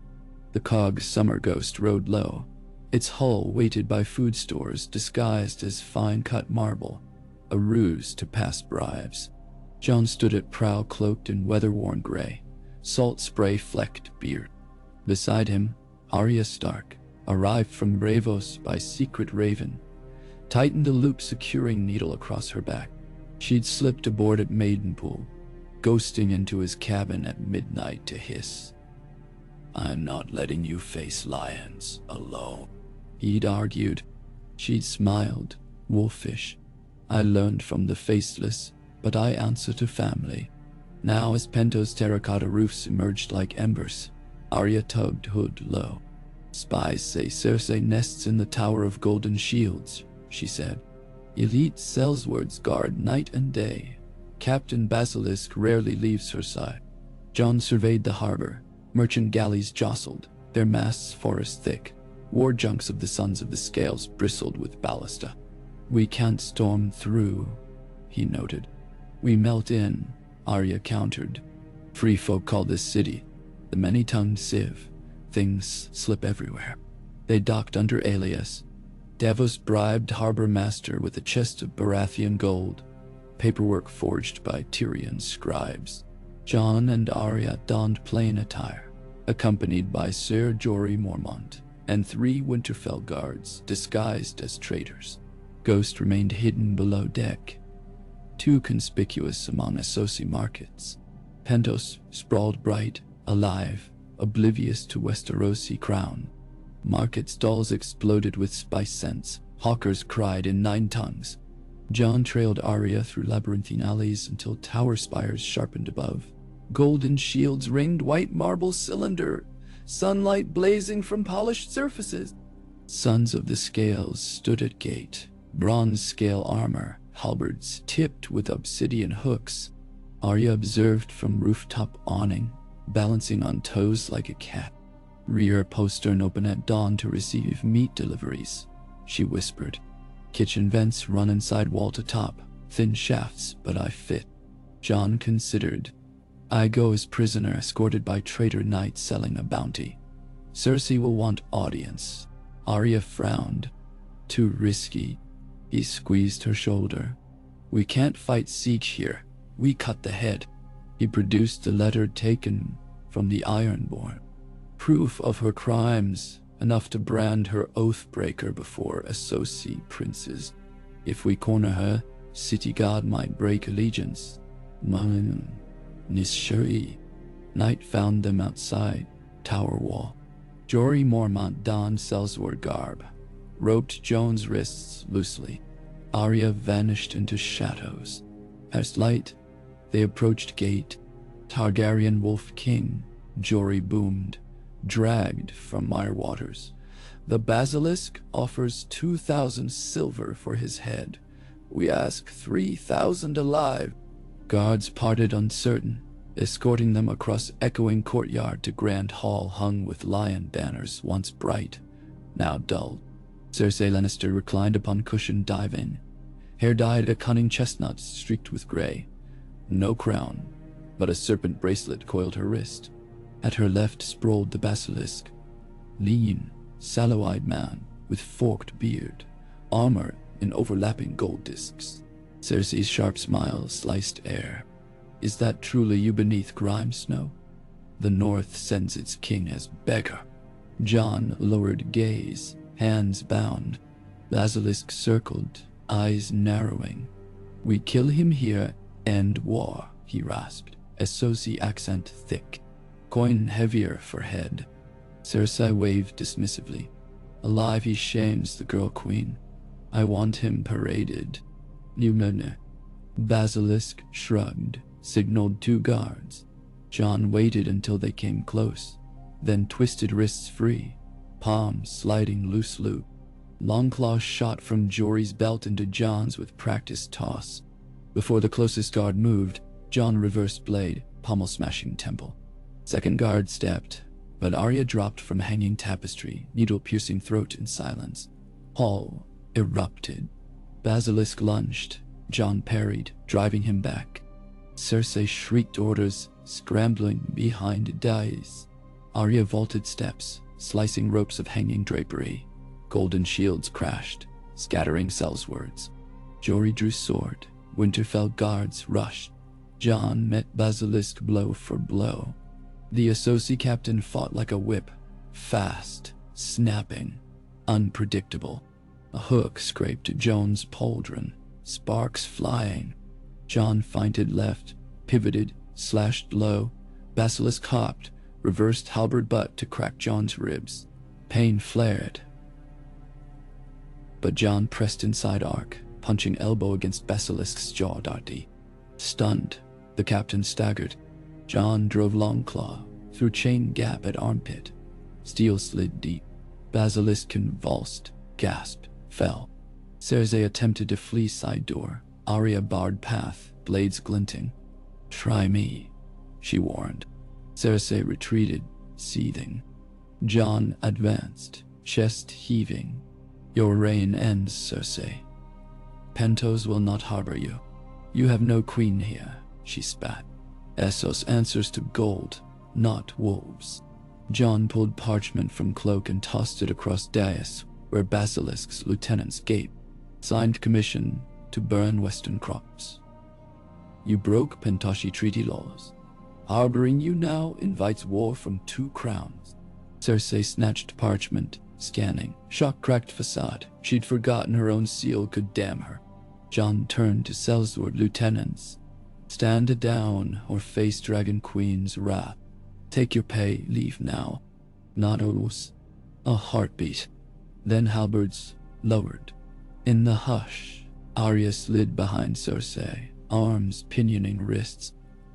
The cog's summer ghost rode low, its hull weighted by food stores disguised as fine-cut marble, a ruse to pass bribes. Jon stood at prow cloaked in weather-worn gray, salt spray-flecked beard. Beside him, Arya Stark, arrived from Bravos by secret raven, tightened a loop-securing needle across her back. She'd slipped aboard at Maidenpool, ghosting into his cabin at midnight to hiss. I'm not letting you face lions alone, he'd argued. She'd smiled, wolfish. I learned from the faceless, but I answer to family. Now as Pentos' terracotta roofs emerged like embers, Arya tugged hood low. Spies say Cersei nests in the Tower of Golden Shields, she said. Elite Sellswords guard night and day. Captain Basilisk rarely leaves her side. Jon surveyed the harbor. Merchant galleys jostled, their masts forest thick. War junks of the Sons of the Scales bristled with ballista. We can't storm through, he noted. We melt in, Arya countered. Free folk call this city the many-tongued sieve. Things slip everywhere. They docked under Alias. Davos bribed harbor master with a chest of Baratheon gold, paperwork forged by Tyrion scribes. Jon and Arya donned plain attire, accompanied by Ser Jorah Mormont and 3 Winterfell guards disguised as traders. Ghost remained hidden below deck, too conspicuous among Associ markets. Pentos sprawled bright, alive, oblivious to Westerosi crown. Market stalls exploded with spice scents. Hawkers cried in 9 tongues. Jon trailed Arya through labyrinthine alleys until tower spires sharpened above. Golden shields ringed white marble cylinder, sunlight blazing from polished surfaces. Sons of the Scales stood at gate, bronze scale armor, halberds tipped with obsidian hooks. Arya observed from rooftop awning, balancing on toes like a cat. Rear postern open at dawn to receive meat deliveries, she whispered. Kitchen vents run inside wall to top, thin shafts, but I fit. Jon considered. I go as prisoner escorted by traitor knights selling a bounty. Cersei will want audience. Arya frowned. Too risky. He squeezed her shoulder. We can't fight siege here. We cut the head. He produced the letter taken from the Ironborn. Proof of her crimes, enough to brand her oathbreaker before associate princes. If we corner her, city god might break allegiance. Nishuri. Night found them outside, tower wall. Jory Mormont donned Sellsworth garb, roped Jon's wrists loosely. Arya vanished into shadows. As light, they approached gate. Targaryen Wolf King, Jory boomed, dragged from mire waters. The basilisk offers 2,000 silver for his head. We ask 3,000 alive. Guards parted uncertain, escorting them across echoing courtyard to grand hall hung with lion banners once bright, now dull. Cersei Lannister reclined upon cushioned divan, hair dyed a cunning chestnut streaked with gray. No crown, but a serpent bracelet coiled her wrist. At her left sprawled the basilisk, lean, sallow-eyed man with forked beard, armor in overlapping gold discs. Cersei's sharp smile sliced air. Is that truly you beneath Grime Snow? The North sends its king as beggar. Jon lowered gaze, hands bound. Basilisk circled, eyes narrowing. We kill him here, end war, he rasped, Essosi accent thick. Coin heavier for head. Cersei waved dismissively. Alive he shames the girl queen. I want him paraded. Numene. Basilisk shrugged, signaled 2 guards. Jon waited until they came close, then twisted wrists free, palms sliding loose loop. Longclaw shot from Jory's belt into Jon's with practiced toss. Before the closest guard moved, Jon reversed blade, pommel smashing temple. Second guard stepped, but Arya dropped from hanging tapestry, needle-piercing throat in silence. Hall erupted. Basilisk lunged. Jon parried, driving him back. Cersei shrieked orders, scrambling behind dais. Arya vaulted steps, slicing ropes of hanging drapery. Golden shields crashed, scattering Sellswords. Jory drew sword. Winterfell guards rushed. Jon met Basilisk blow for blow. The Essosi captain fought like a whip, fast, snapping, unpredictable. A hook scraped Jon's pauldron, sparks flying. Jon feinted left, pivoted, slashed low. Basilisk hopped, reversed halberd butt to crack Jon's ribs. Pain flared. But Jon pressed inside arc, punching elbow against Basilisk's jaw darty. Stunned, the captain staggered. Jon drove Longclaw through chain gap at armpit. Steel slid deep. Basilisk convulsed, gasped, fell. Cersei attempted to flee side door. Arya barred path, blades glinting. Try me, she warned. Cersei retreated, seething. Jon advanced, chest heaving. Your reign ends, Cersei. Pentos will not harbor you. You have no queen here, she spat. Essos answers to gold, not wolves. Jon pulled parchment from cloak and tossed it across dais, where Basilisk's lieutenants gaped. Signed commission to burn western crops. You broke Pentoshi treaty laws. Harboring you now invites war from 2 crowns. Cersei snatched parchment, scanning. Shock-cracked facade. She'd forgotten her own seal could damn her. Jon turned to Sellsworth lieutenants. Stand down or face Dragon Queen's wrath. Take your pay, leave now. Not almost. A heartbeat. Then halberds lowered. In the hush, Arya slid behind Cersei, arms pinioning wrists.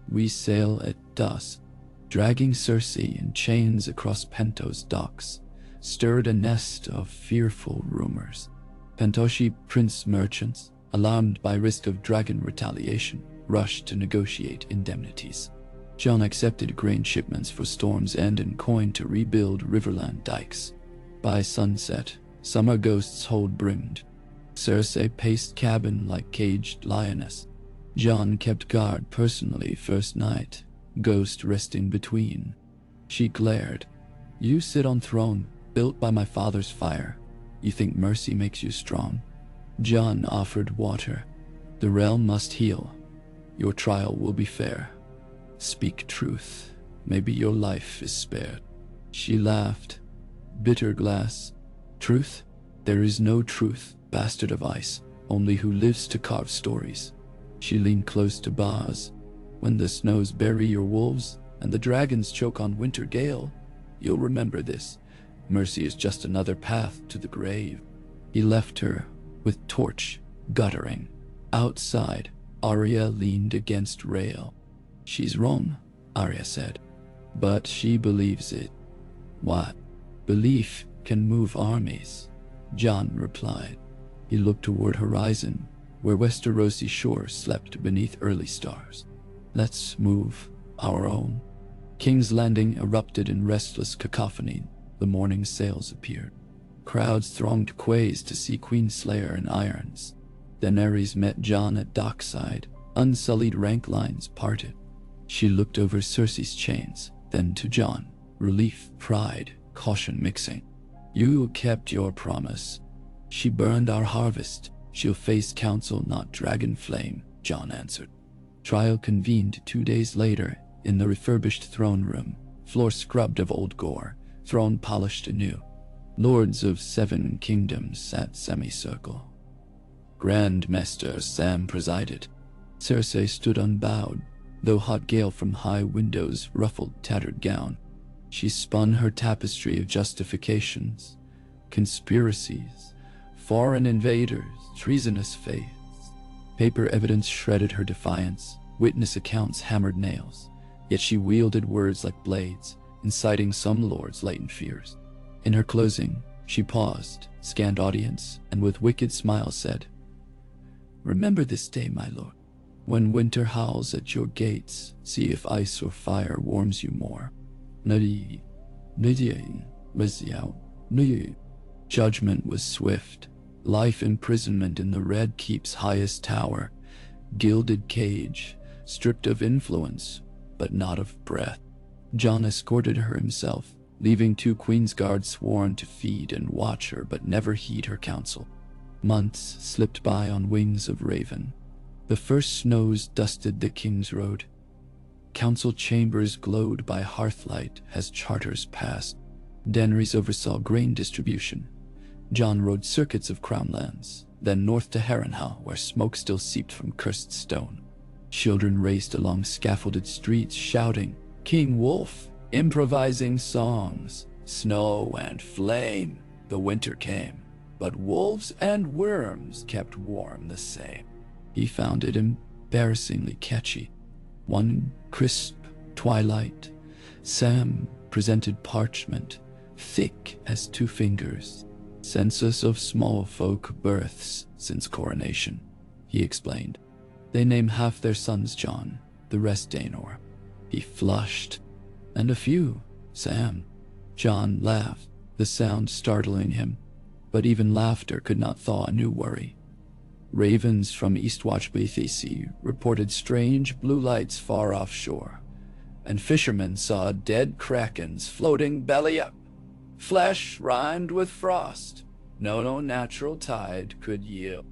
We sail at dusk. Dragging Cersei in chains across Pentos docks, stirred a nest of fearful rumors. Pentoshi prince merchants, alarmed by risk of dragon retaliation, rushed to negotiate indemnities. Jon accepted grain shipments for Storm's End and coin to rebuild Riverland dikes. By sunset, summer ghosts' hold brimmed. Cersei paced cabin like caged lioness. Jon kept guard personally first night, ghost resting between. She glared. You sit on throne, built by my father's fire. You think mercy makes you strong? Jon offered water. The realm must heal. Your trial will be fair. Speak truth. Maybe your life is spared. She laughed. Bitter glass. Truth? There is no truth, bastard of ice, only who lives to carve stories. She leaned close to Baz. When the snows bury your wolves and the dragons choke on winter gale, you'll remember this. Mercy is just another path to the grave. He left her, with torch guttering. Outside, Arya leaned against rail. She's wrong, Arya said, but she believes it. What? Belief can move armies, Jon replied. He looked toward horizon, where Westerosi shore slept beneath early stars. Let's move our own. King's Landing erupted in restless cacophony. The morning sails appeared. Crowds thronged quays to see Queen Slayer in irons. Daenerys met Jon at dockside. Unsullied rank lines parted. She looked over Cersei's chains, then to Jon. Relief, pride, caution mixing. You kept your promise. She burned our harvest. She'll face council, not dragon flame, Jon answered. Trial convened 2 days later in the refurbished throne room, floor scrubbed of old gore, throne polished anew. Lords of 7 kingdoms sat semicircle. Grand Maester Sam presided. Cersei stood unbowed, though hot gale from high windows ruffled tattered gown. She spun her tapestry of justifications, conspiracies, foreign invaders, treasonous faiths. Paper evidence shredded her defiance, witness accounts hammered nails, yet she wielded words like blades, inciting some lords' latent fears. In her closing, she paused, scanned audience, and with wicked smile said, "Remember this day, my lord. When winter howls at your gates, see if ice or fire warms you more." Judgment was swift. Life imprisonment in the Red Keep's highest tower, gilded cage, stripped of influence, but not of breath. Jon escorted her himself, leaving 2 Queen's Guards sworn to feed and watch her but never heed her counsel. Months slipped by on wings of raven. The first snows dusted the King's Road. Council chambers glowed by hearthlight as charters passed. Daenerys oversaw grain distribution. Jon rode circuits of crown lands, then north to Harrenhal, where smoke still seeped from cursed stone. Children raced along scaffolded streets shouting, "King Wolf," improvising songs. Snow and flame. The winter came, but wolves and worms kept warm the same. He found it embarrassingly catchy. One crisp twilight, Sam presented parchment, thick as 2 fingers. Census of small folk births since coronation, he explained. They name half their sons Jon, the rest Daenor. He flushed. And a few, Sam. Jon laughed, the sound startling him, but even laughter could not thaw a new worry. Ravens from Eastwatch Bethesda reported strange blue lights far offshore, and fishermen saw dead krakens floating belly up, flesh rimed with frost. No natural tide could yield.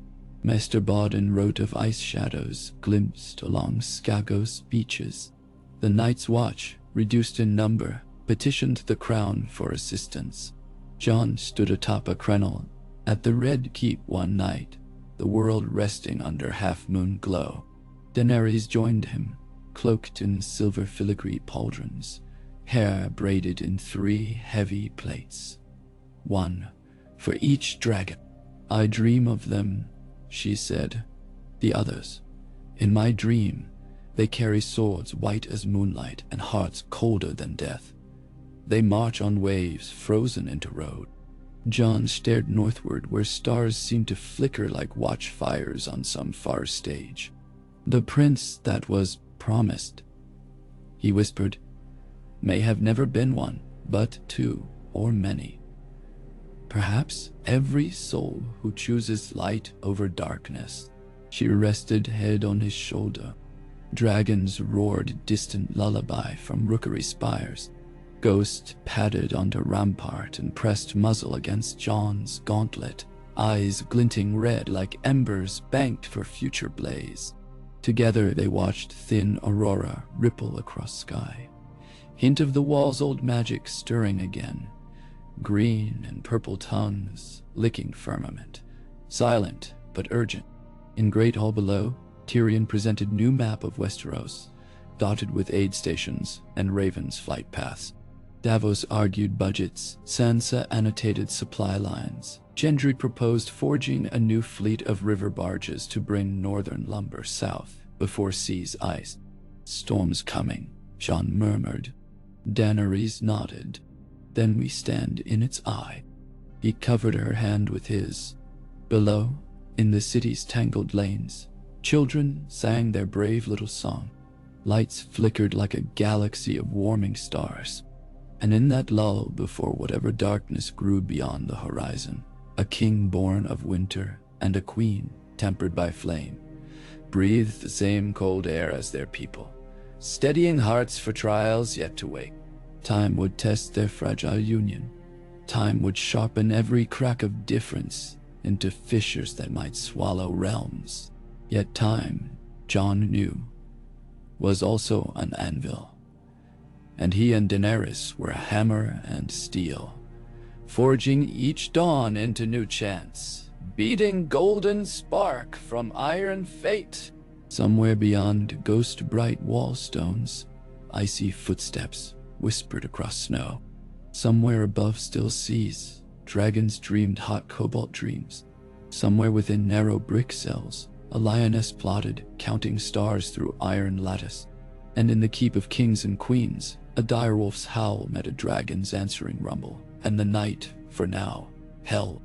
Maester Bodden wrote of ice shadows glimpsed along Skagos beaches. The Night's Watch, reduced in number, petitioned the crown for assistance. Jon stood atop a crenel at the Red Keep one night, the world resting under half-moon glow. Daenerys joined him, cloaked in silver filigree pauldrons, hair braided in 3 heavy plaits. 1 for each dragon. "I dream of them," she said. "The others. In my dream, they carry swords white as moonlight and hearts colder than death. They march on waves frozen into road." Jon stared northward, where stars seemed to flicker like watchfires on some far stage. "The prince that was promised," he whispered, "may have never been one, but 2 or many. Perhaps every soul who chooses light over darkness." She rested head on his shoulder. Dragons roared distant lullaby from rookery spires. Ghost padded onto rampart and pressed muzzle against Jon's gauntlet. eyes glinting red like embers banked for future blaze. Together they watched thin aurora ripple across sky, hint of the wall's old magic stirring again, green and purple tongues licking firmament, silent but urgent. In Great Hall below, Tyrion presented new map of Westeros, dotted with aid stations and Raven's flight paths. Davos argued budgets, Sansa annotated supply lines. Gendry proposed forging a new fleet of river barges to bring northern lumber south before seas ice. Storm's coming, JON murmured. Daenerys nodded. Then we stand in its eye. He covered her hand with his. Below, in the city's tangled lanes, children sang their brave little song. Lights flickered like a galaxy of warming stars. And in that lull before whatever darkness grew beyond the horizon, a king born of winter and a queen tempered by flame breathed the same cold air as their people, steadying hearts for trials yet to wait. Time would test their fragile union. Time would sharpen every crack of difference into fissures that might swallow realms. Yet time, JON knew, was also an anvil. And he and Daenerys were hammer and steel, forging each dawn into new chance, beating golden spark from iron fate. Somewhere beyond ghost-bright wallstones, icy footsteps whispered across snow. Somewhere above still seas, dragons dreamed hot cobalt dreams. Somewhere within narrow brick cells, a lioness plotted, counting stars through iron lattice. And in the keep of kings and queens, a direwolf's howl met a dragon's answering rumble, and the night, for now, held